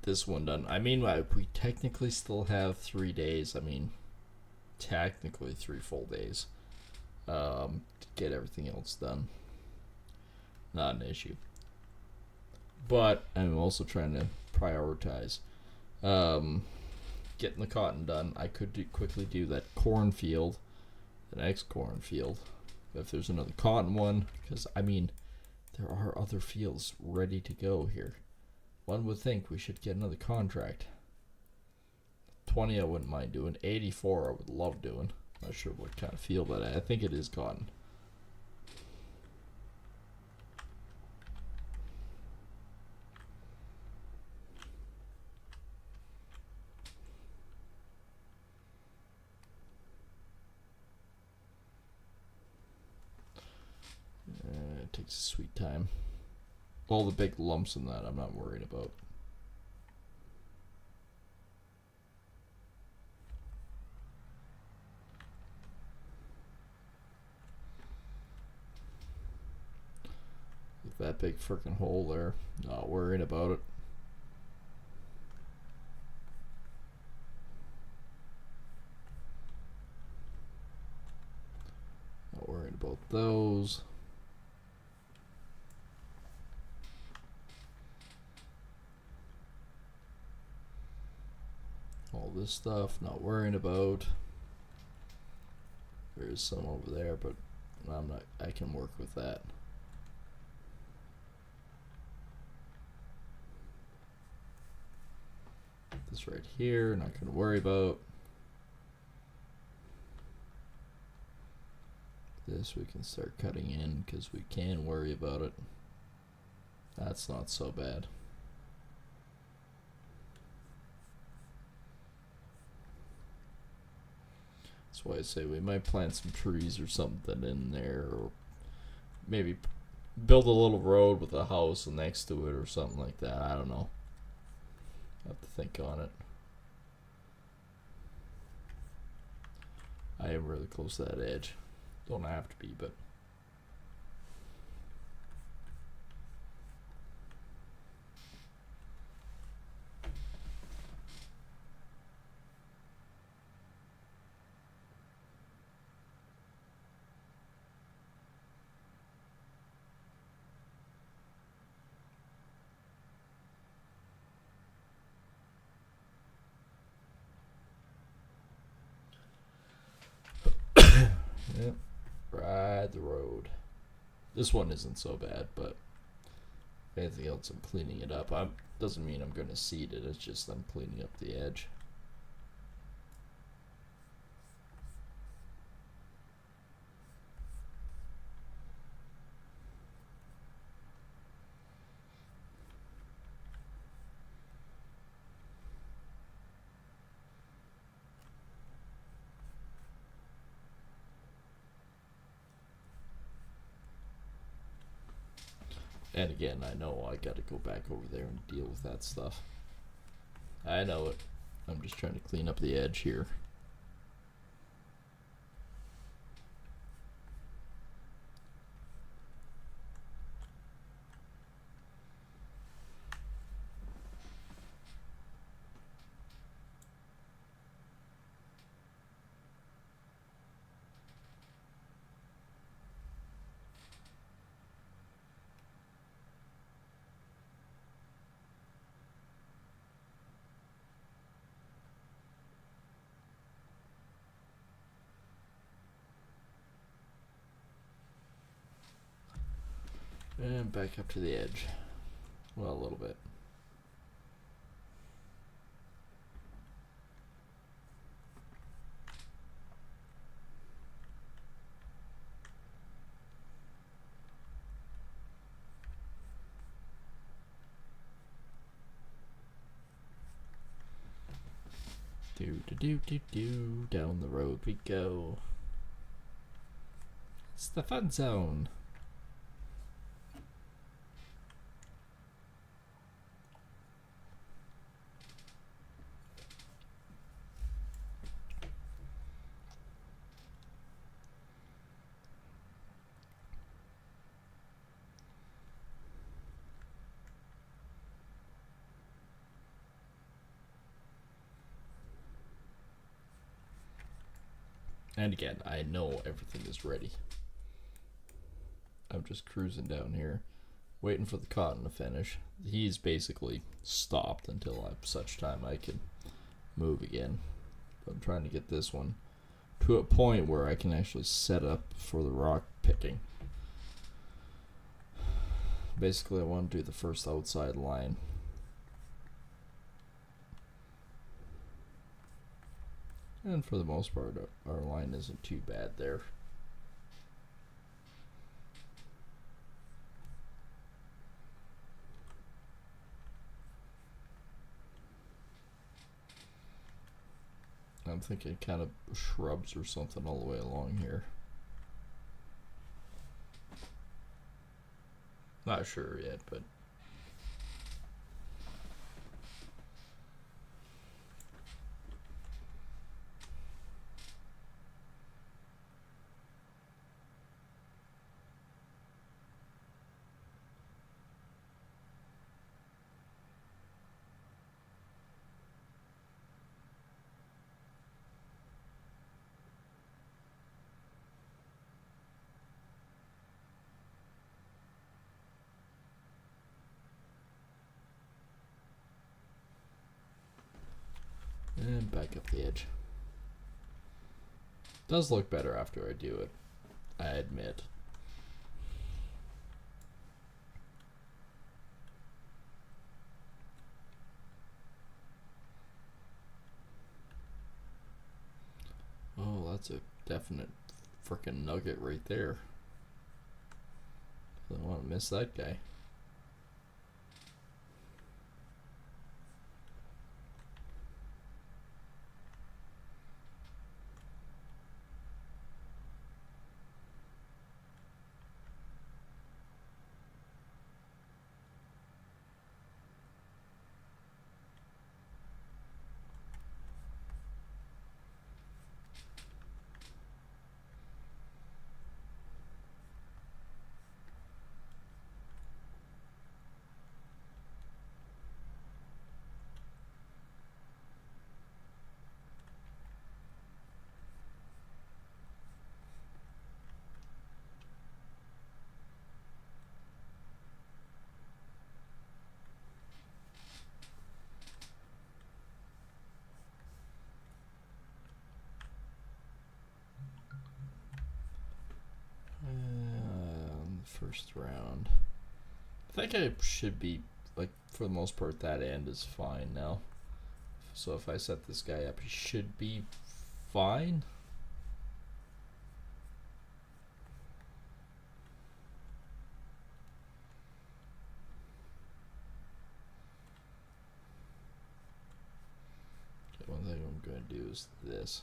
Speaker 1: this one done, I mean, we technically still have 3 days. I mean, technically 3 full days to get everything else done. Not an issue. But I'm also trying to prioritize getting the cotton done. I could quickly do that cornfield, the next cornfield, if there's another cotton one, because I mean there are other fields ready to go here. One would think we should get another contract. 20 I wouldn't mind doing. 84 I would love doing. Not sure what kind of field that I think it is cotton. It takes a sweet time. All the big lumps in that I'm not worried about. that big freaking hole there. Not worrying about it. Not worrying about those. All this stuff, not worrying about. There's some over there, but I can work with that. This right here, not going to worry about. This we can start cutting in because we can worry about it. That's not so bad. That's why I say we might plant some trees or something in there, or maybe build a little road with a house next to it or something like that. I don't know. I have to think on it. I am really close to that edge. Don't have to be, but yep. Ride the road. This one isn't so bad, but if anything else, I'm cleaning it up. Doesn't mean I'm going to seed it. It's just I'm cleaning up the edge. And again, I know I gotta go back over there and deal with that stuff. I know it. I'm just trying to clean up the edge here. And back up to the edge. Well, a little bit. Down the road we go. It's the fun zone. And again, I know everything is ready. I'm just cruising down here, waiting for the cotton to finish. He's basically stopped until such time I can move again. But I'm trying to get this one to a point where I can actually set up for the rock picking. Basically, I want to do the first outside line. And for the most part, our line isn't too bad there. I'm thinking kind of shrubs or something all the way along here. Not sure yet, but And back up the edge. Does look better after I do it, I admit. Oh, that's a definite freaking nugget right there. I don't want to miss that guy. First round. I think I should be, like, for the most part, that end is fine now. So if I set this guy up, he should be fine. Okay, one thing I'm going to do is this.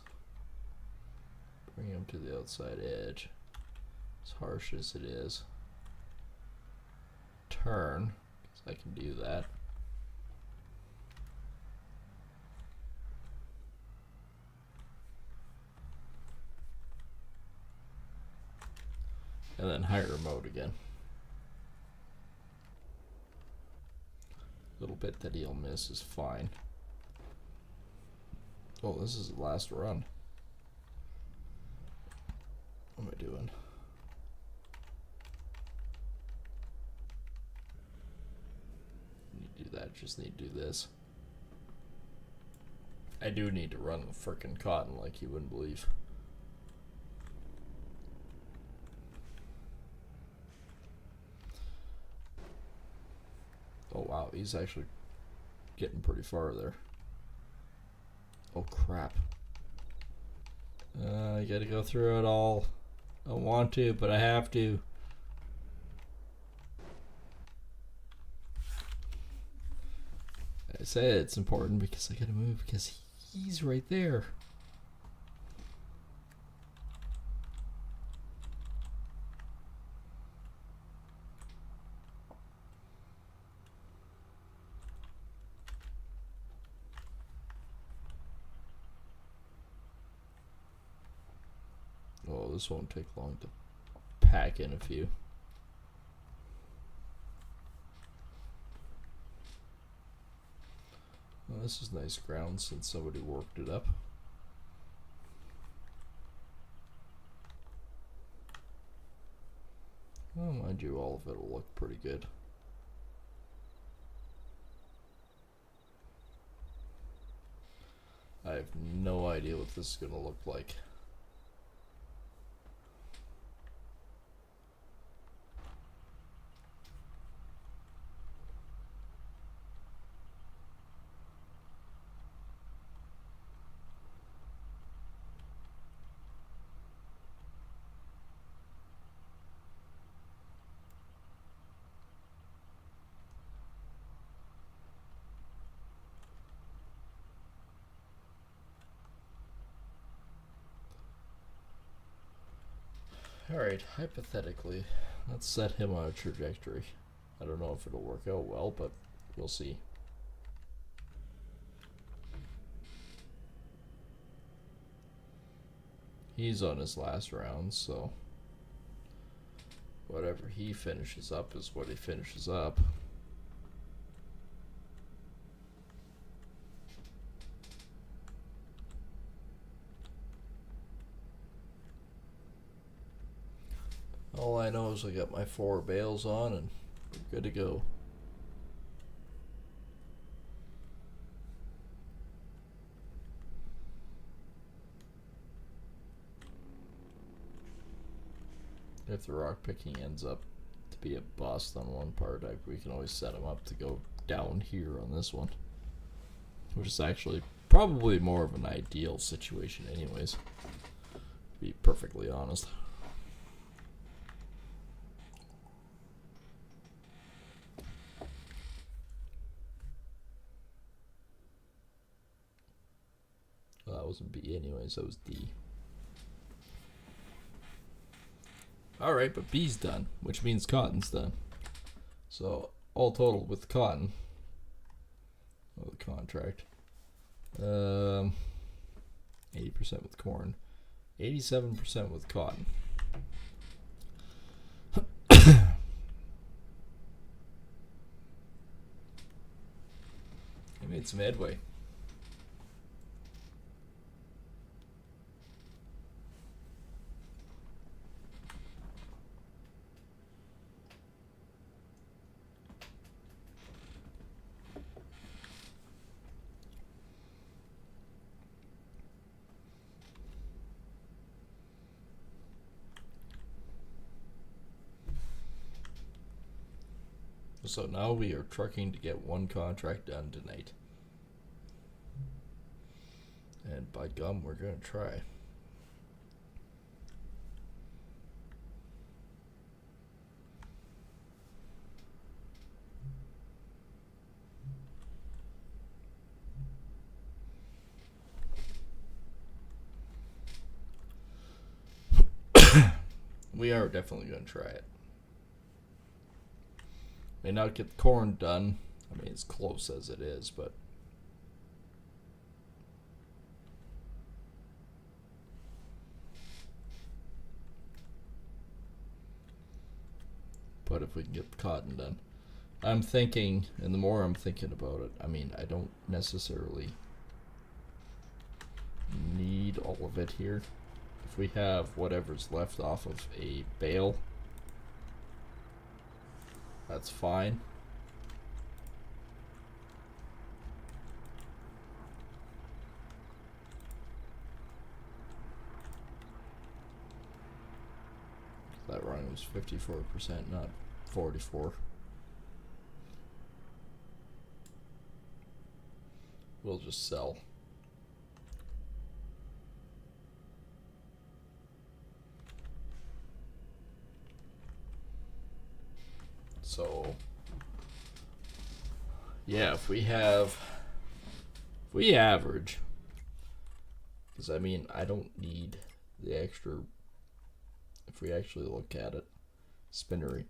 Speaker 1: Bring him to the outside edge. As harsh as it is. Turn, because I can do that. And then higher mode again. Little bit that he'll miss is fine. Oh, this is the last run. What am I doing? Need to do that, just need to do this. I do need to run the frickin' cotton like you wouldn't believe. Oh wow, he's actually getting pretty far there. Oh crap. I gotta go through it all. I don't want to, but I have to. I say it's important because I gotta move because he's right there. Oh, this won't take long to pack in a few. Well, this is nice ground since somebody worked it up. Well, mind you, all of it will look pretty good. I have no idea what this is going to look like. Alright, hypothetically, let's set him on a trajectory. I don't know if it'll work out well, but we'll see. He's on his last round, so whatever he finishes up is what he finishes up. All I know is I got my 4 bales on and we're good to go. If the rock picking ends up to be a bust on one part, we can always set him up to go down here on this one, which is actually probably more of an ideal situation anyways, to be perfectly honest. Well, that wasn't B anyways, that was D. Alright, but B's done, which means cotton's done. So, all total with cotton, the contract, 80% with corn, 87% with cotton. I made some headway. So now we are trucking to get one contract done tonight. And by gum, we're going to try. We are definitely going to try it. May not get the corn done. I mean, it's close as it is, but if we can get the cotton done. I'm thinking, and the more I'm thinking about it, I mean, I don't necessarily need all of it here. If we have whatever's left off of a bale, that's fine. That run was 54%, not 44. We'll just sell. So, yeah, if we average, because I mean, I don't need the extra, if we actually look at it, spinnery.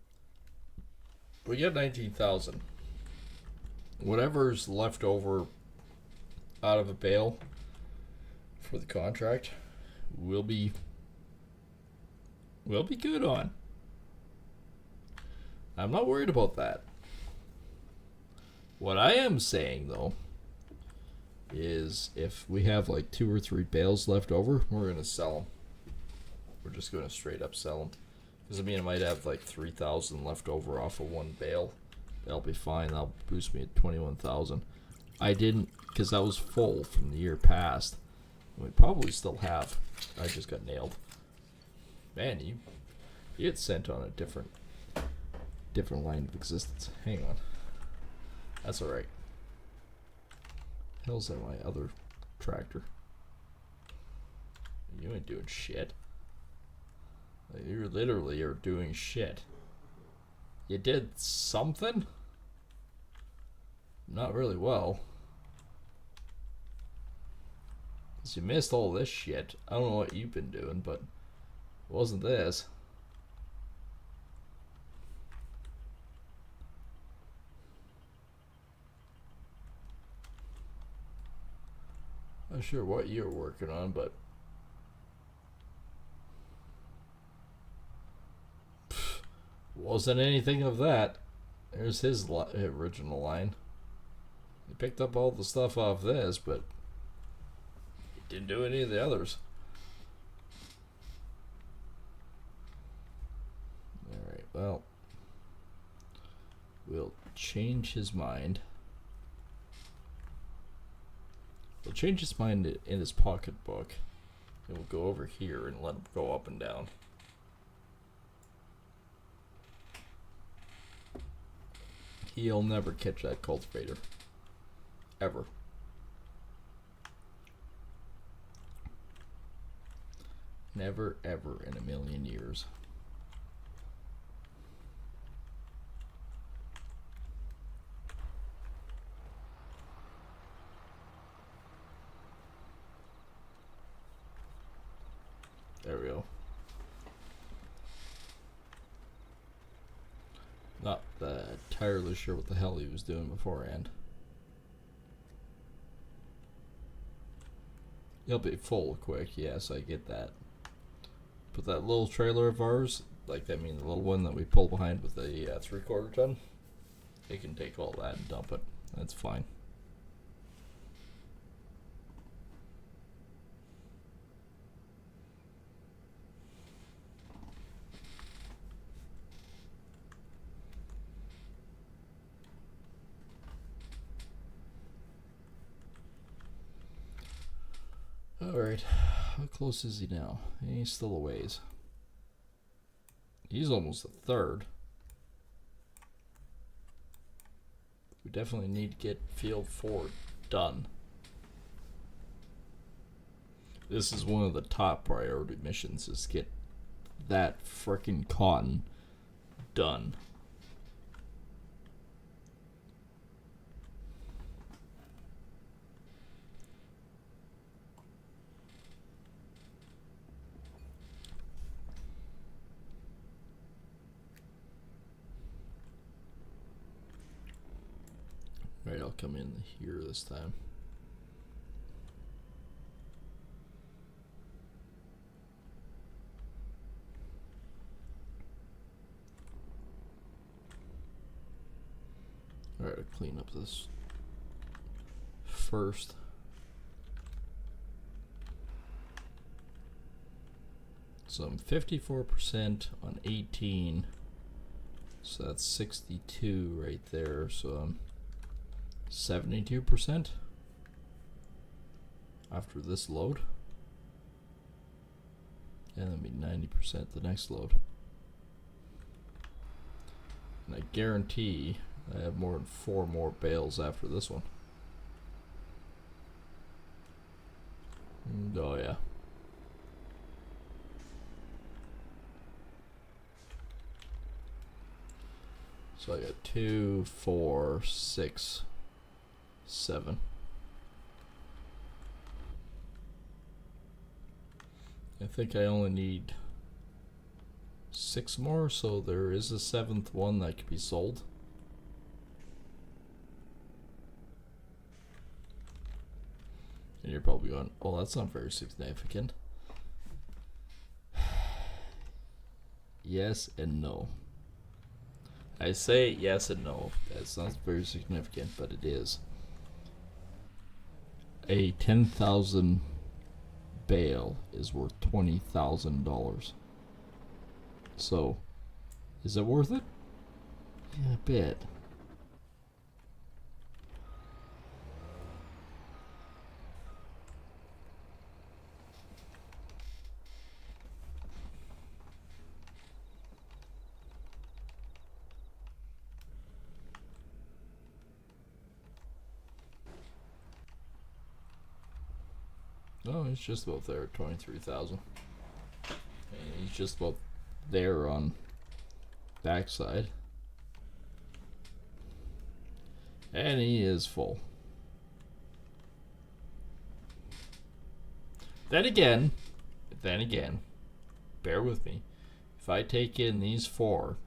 Speaker 1: We get 19,000. Whatever's left over out of a bale for the contract, we'll be good on. I'm not worried about that. What I am saying, though, is if we have like 2 or 3 bales left over, we're going to sell them. We're just going to straight up sell them. Because, I mean, I might have like 3,000 left over off of one bale. That'll be fine. That'll boost me at 21,000. I didn't, because that was full from the year past. We probably still have. I just got nailed. Man, you get sent on a different line of existence. Hang on. That's alright. Hell's that my other tractor? You ain't doing shit. Like, you literally are doing shit. You did something? Not really well. 'Cause you missed all this shit. I don't know what you've been doing, but it wasn't this. Not sure what you're working on, but wasn't anything of that. There's his original line. He picked up all the stuff off this, but he didn't do any of the others. Alright, well, we'll change his mind. We'll change his mind in his pocketbook. And we'll go over here and let him go up and down. He'll never catch that cultivator. Ever. Never, ever in a million years. There we go. Not entirely sure what the hell he was doing beforehand. He'll be full quick, yes, I get that. But that little trailer of ours, like I mean the little one that we pull behind with the 3/4 ton, it can take all that and dump it. That's fine. Alright, how close is he now? He's still a ways. He's almost a third. We definitely need to get field 4 done. This is one of the top priority missions, is get that frickin' cotton done. Right, I'll come in here this time. Alright, I'll clean up this first. So I'm 54% on 18. So that's 62 right there. So I'm 72% after this load, and then be 90% the next load. And I guarantee I have more than 4 more bales after this one. Oh yeah. So I got 2, 4, 6, 7. I think I only need 6 more, so there is a 7th one that could be sold. And you're probably going, oh, that's not very significant. Yes and no. I say yes and no. That's not very significant, but it is. A 10,000 bale is worth $20,000. So, is it worth it? Yeah, a bit. No, he's just about there at 23,000. He's just about there on backside. And he is full. Then again, bear with me. If I take in these 4,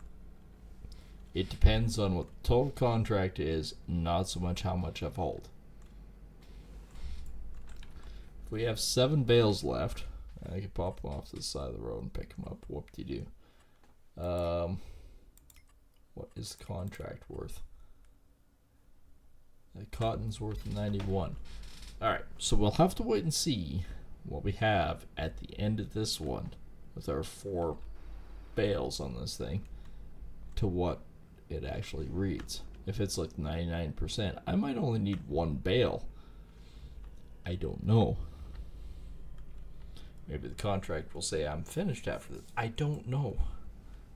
Speaker 1: it depends on what the total contract is, not so much how much I've hauled. If we have 7 bales left, I can pop them off to the side of the road and pick them up. Whoop-de-doo. What is the contract worth? The cotton's worth 91. Alright, so we'll have to wait and see what we have at the end of this one with our 4 bales on this thing to what it actually reads. If it's like 99%, I might only need 1 bale. I don't know. Maybe the contract will say I'm finished after this. I don't know.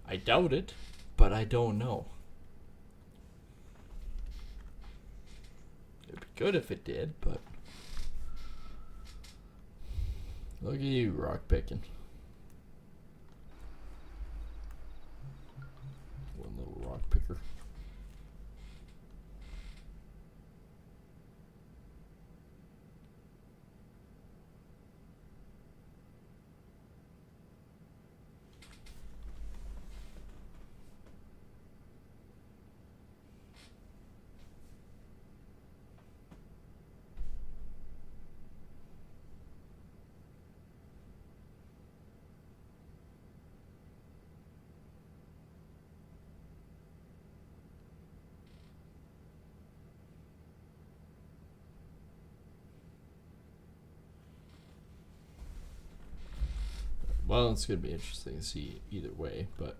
Speaker 1: I doubt it, but I don't know. Good if it did, but look at you rock picking. One little rock picker. Well, it's going to be interesting to see either way, but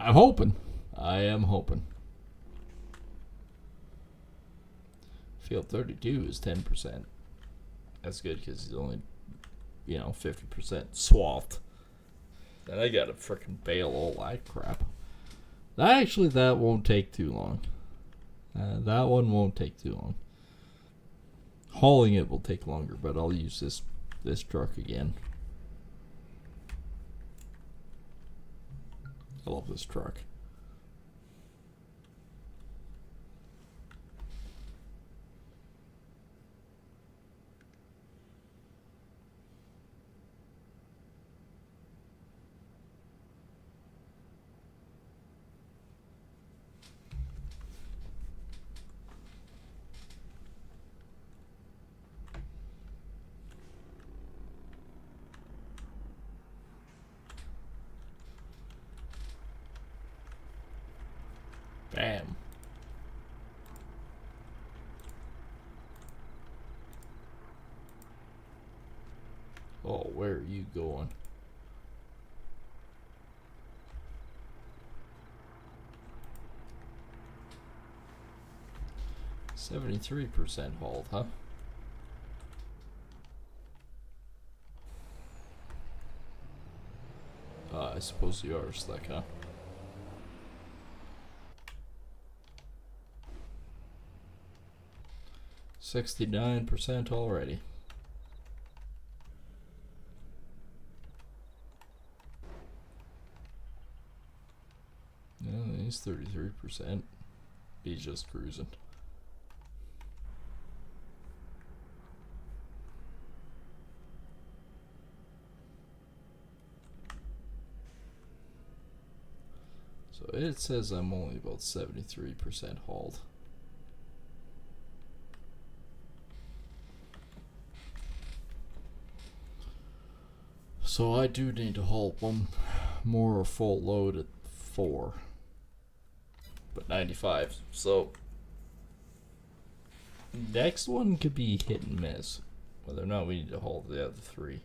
Speaker 1: I'm hoping. I am hoping. Field 32 is 10%. That's good because he's only, 50% swathed. And I got to frickin' bale all that crap. That won't take too long. That one won't take too long. Hauling it will take longer, but I'll use this truck again. I love this truck. Bam. Oh, where are you going? %73 hauled, huh? I suppose you are slick, huh? %69 already. Yeah, he's 33%. He's just cruising. So it says I'm only about 73% hauled. So I do need to haul one more full load at 4. But 95. So next one could be hit and miss. Whether or not we need to haul the other 3.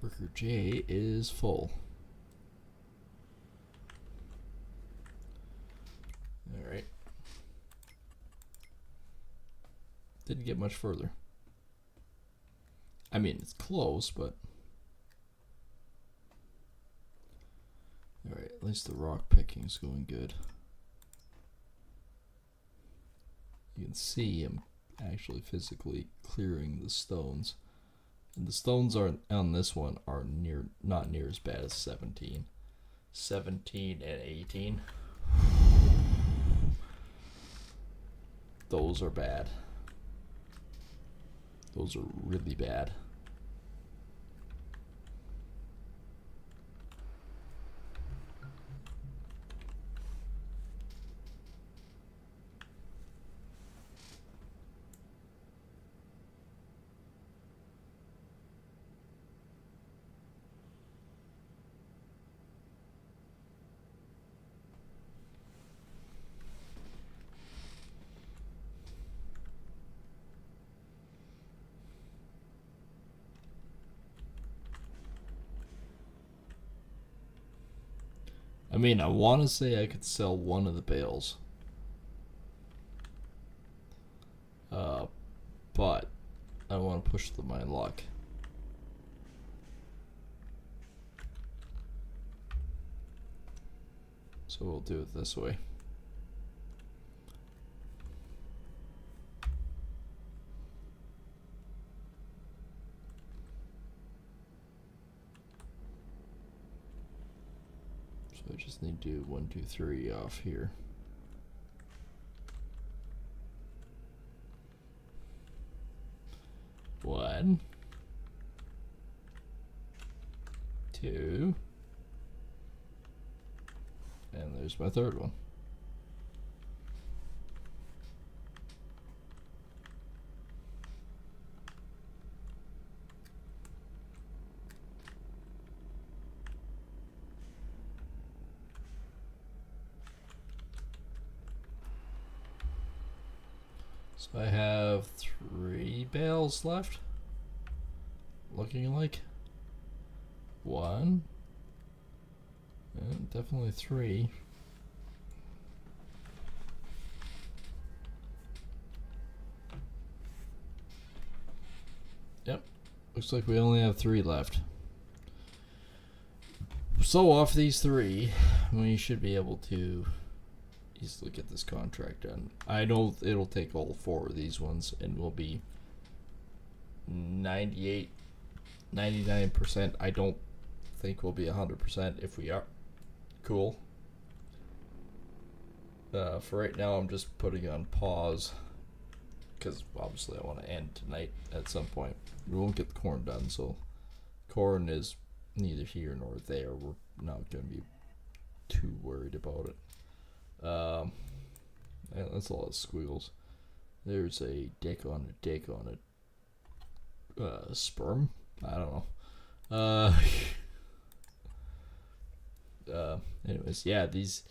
Speaker 1: Worker J is full. Alright. Didn't get much further. I mean, it's close, but... Alright, at least the rock picking is going good. You can see I'm actually physically clearing the stones. And the stones are on this one are not near as bad as 17. 17 and 18. Those are bad. Those are really bad. I mean, I want to say I could sell one of the bales. But I want to push my luck. So we'll do it this way. So I just need to do 1, 2, 3 off here. One, two, and there's my third one. So I have 3 bales left. Looking like 1, and definitely 3. Yep, looks like we only have 3 left. So off these 3, we should be able to easily get this contract done. I know it'll take all 4 of these ones, and we'll be 99%. I don't think we'll be 100% if we are. Cool. For right now, I'm just putting on pause because obviously I want to end tonight at some point. We won't get the corn done, so corn is neither here nor there. We're not going to be too worried about it. That's a lot of squiggles. There's a dick on it. Sperm? I don't know. Anyways, yeah, these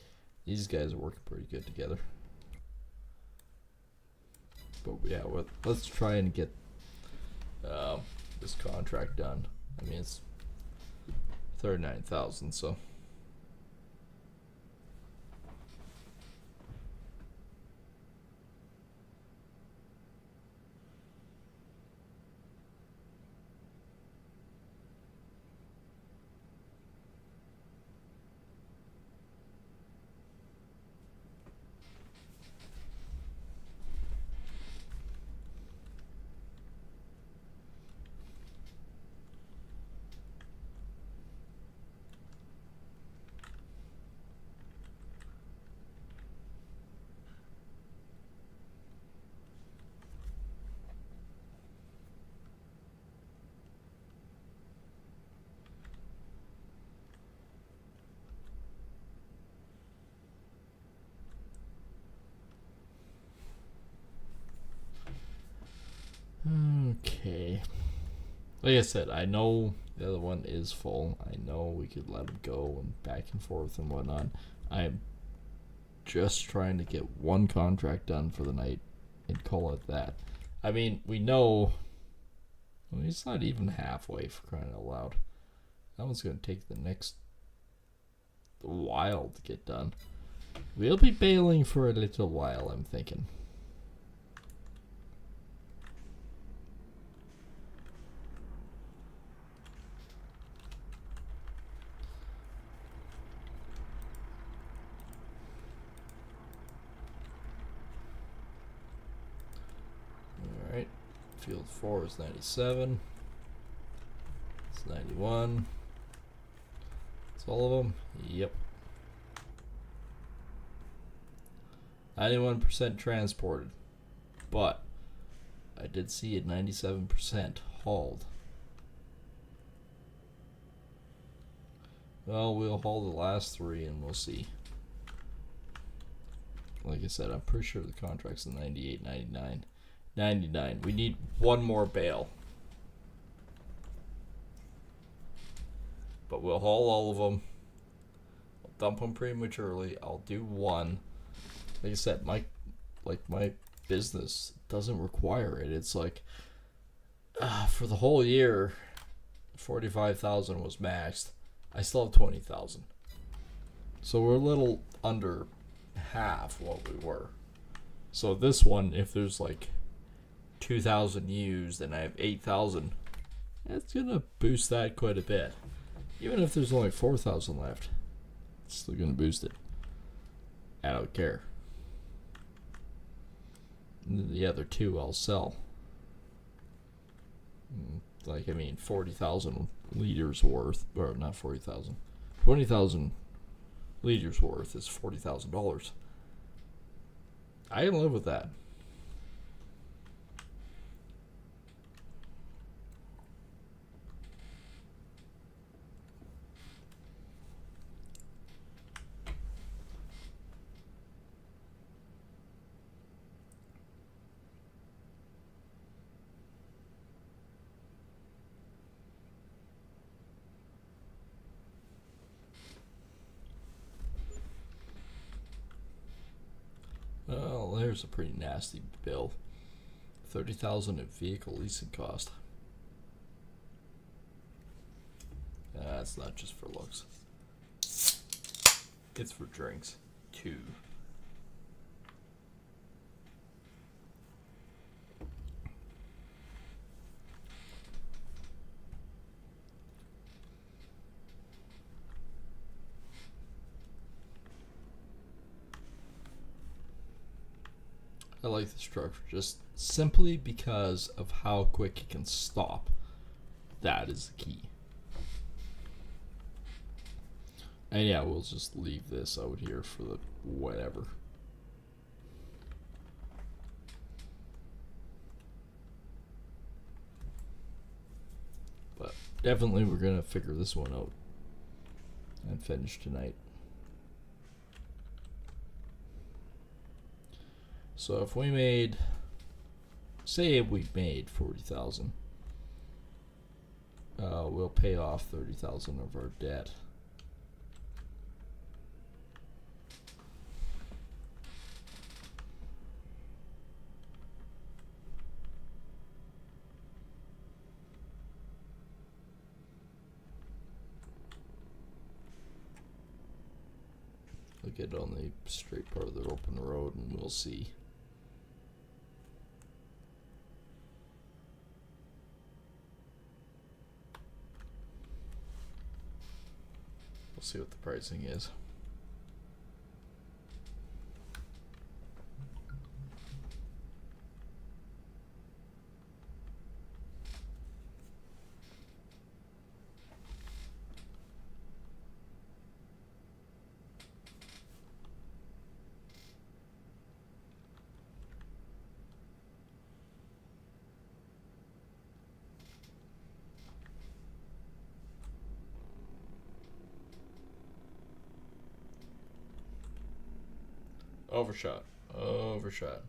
Speaker 1: guys are working pretty good together. But yeah, let's try and get this contract done. I mean, it's 39,000, so. Okay. Like I said, I know the other one is full. I know we could let him go and back and forth and whatnot. I'm just trying to get one contract done for the night and call it that. I mean, we know. Well, he's not even halfway, for crying out loud. That one's going to take the next while to get done. We'll be bailing for a little while, I'm thinking. Alright, field 4 is 97. It's 91. It's all of them? Yep. 91% transported, but I did see it 97% hauled. Well, we'll haul the last 3 and we'll see. Like I said, I'm pretty sure the contract's in 98, 99. 99. We need one more bale. But we'll haul all of them. I'll dump them prematurely. I'll do one. Like I said, my business doesn't require it. It's like for the whole year, 45,000 was maxed. I still have 20,000. So we're a little under half what we were. So this one, if there's like 2,000 used and I have 8,000, that's gonna boost that quite a bit. Even if there's only 4,000 left, it's still gonna boost it. I don't care. The other two I'll sell. Like, I mean, 40,000 liters worth, or not 40,000, 20,000 liters worth is $40,000. I can live with that. Well, there's a pretty nasty bill. 30,000 in vehicle leasing cost. That's not just for looks. It's for drinks too. I like the structure just simply because of how quick it can stop. That is the key. And yeah, we'll just leave this out here for the whatever. But definitely we're gonna figure this one out and finish tonight. So if we made, say we made 40,000, we'll pay off 30,000 of our debt. We'll get on the straight part of the open road and we'll see. We'll see what the pricing is. Overshot. Overshot.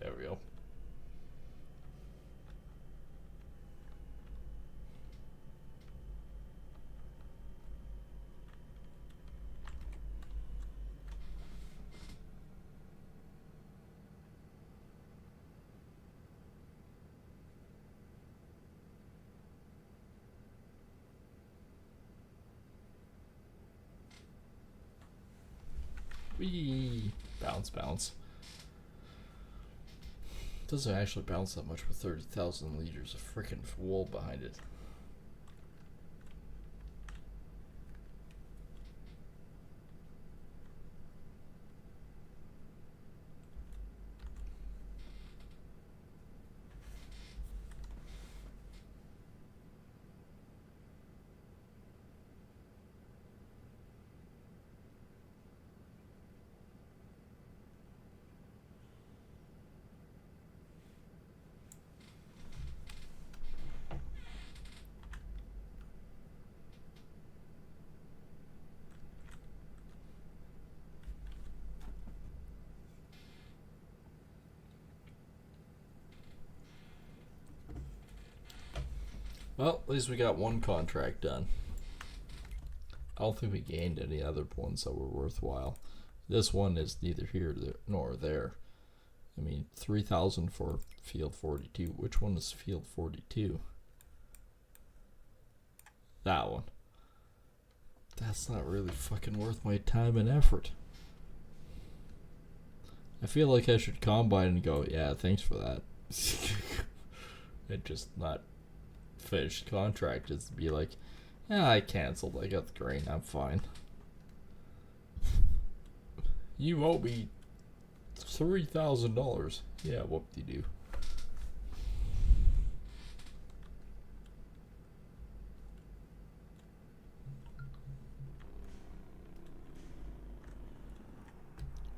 Speaker 1: There we go. Whee! Bounce, bounce. Doesn't actually bounce that much with 30,000 liters of freaking wool behind it. Well, at least we got one contract done. I don't think we gained any other ones that were worthwhile. This one is neither here nor there. I mean, 3,000 for field 42. Which one is field 42? That one. That's not really fucking worth my time and effort. I feel like I should combine and go, yeah, thanks for that. And just not finish the contract. Just be like, yeah, I canceled. I got the grain. I'm fine. You owe me $3,000. Yeah, whoop-de-doo.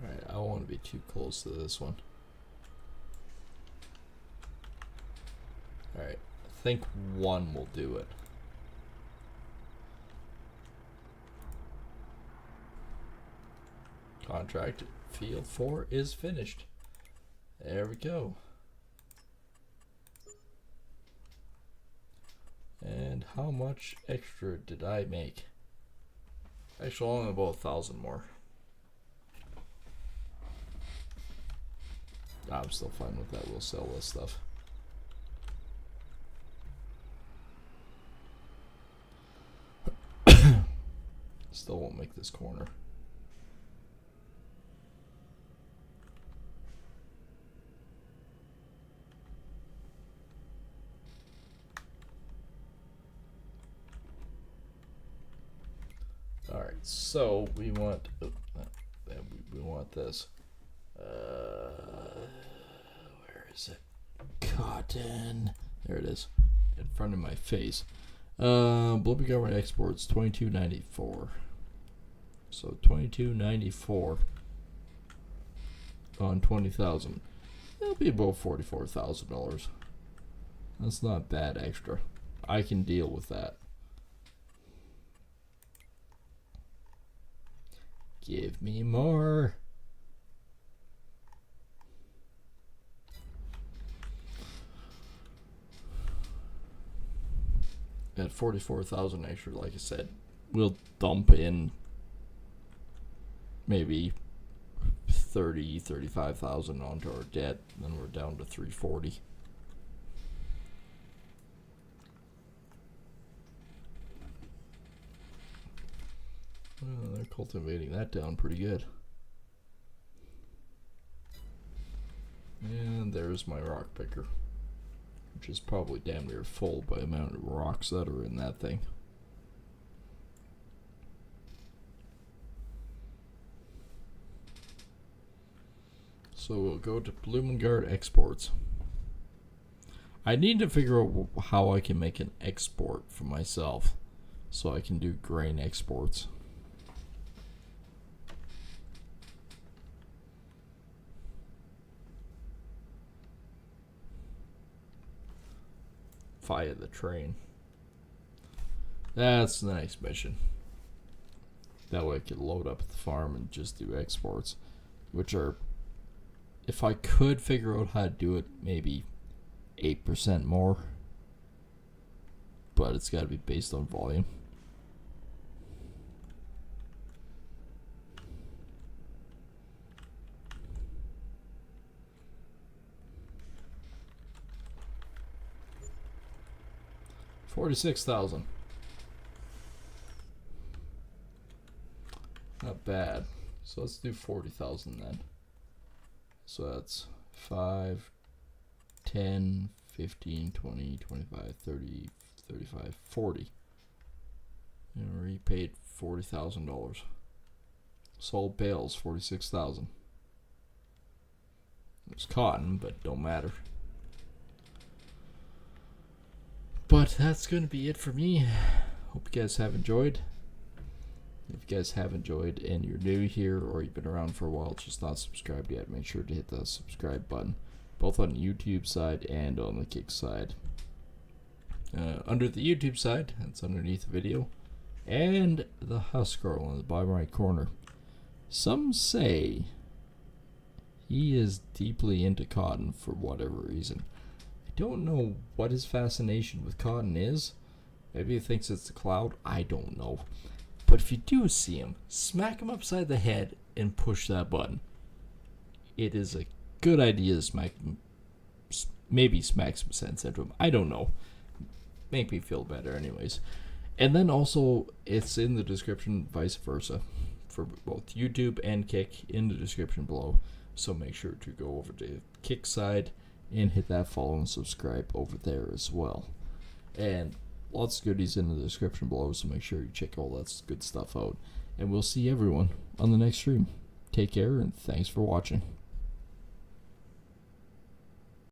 Speaker 1: Alright, I don't want to be too close to this one. Alright, I think one will do it. Contract field 4 is finished. There we go. And how much extra did I make? Actually, only about 1,000 more. I'm still fine with that. We'll sell this stuff. Still won't make this corner. Alright, so we want we want this. Where is it? Cotton. There it is. In front of my face. Blooming Government Exports $22.94. So $22.94 on 20,000. It'll be about $44,000. That's not bad extra. I can deal with that. Give me more. At 44,000 extra, like I said, we'll dump in maybe 35,000 onto our debt, then we're down to 340. They're cultivating that down pretty good. And there's my rock picker, which is probably damn near full by the amount of rocks that are in that thing. So we'll go to Blumengard Exports. I need to figure out how I can make an export for myself so I can do grain exports. Via the train. That's the next mission. That way I could load up at the farm and just do exports, which are, if I could figure out how to do it, maybe 8% more, but it's got to be based on volume. $46,000. Not bad. So let's do 40,000 then. So that's 5, 10, 15, 20, 25, 30, 35, 40. And we paid $40,000. Sold bales, 46,000. It's cotton, but don't matter. But that's going to be it for me. Hope you guys have enjoyed. If you guys have enjoyed and you're new here or you've been around for a while, just not subscribed yet, make sure to hit the subscribe button, both on the YouTube side and on the Kick side. Under the YouTube side, that's underneath the video, and the Huskarl in the bottom right corner. Some say he is deeply into cotton for whatever reason. I don't know what his fascination with cotton is. Maybe he thinks it's the cloud. I don't know. But if you do see him, smack him upside the head and push that button. It is a good ideas maybe smack some sense into them. I don't know. Make me feel better anyways. And then also, it's in the description, vice versa, for both YouTube and Kick in the description below. So make sure to go over to Kick side and hit that follow and subscribe over there as well. And lots of goodies in the description below, so make sure you check all that good stuff out. And we'll see everyone on the next stream. Take care, and thanks for watching.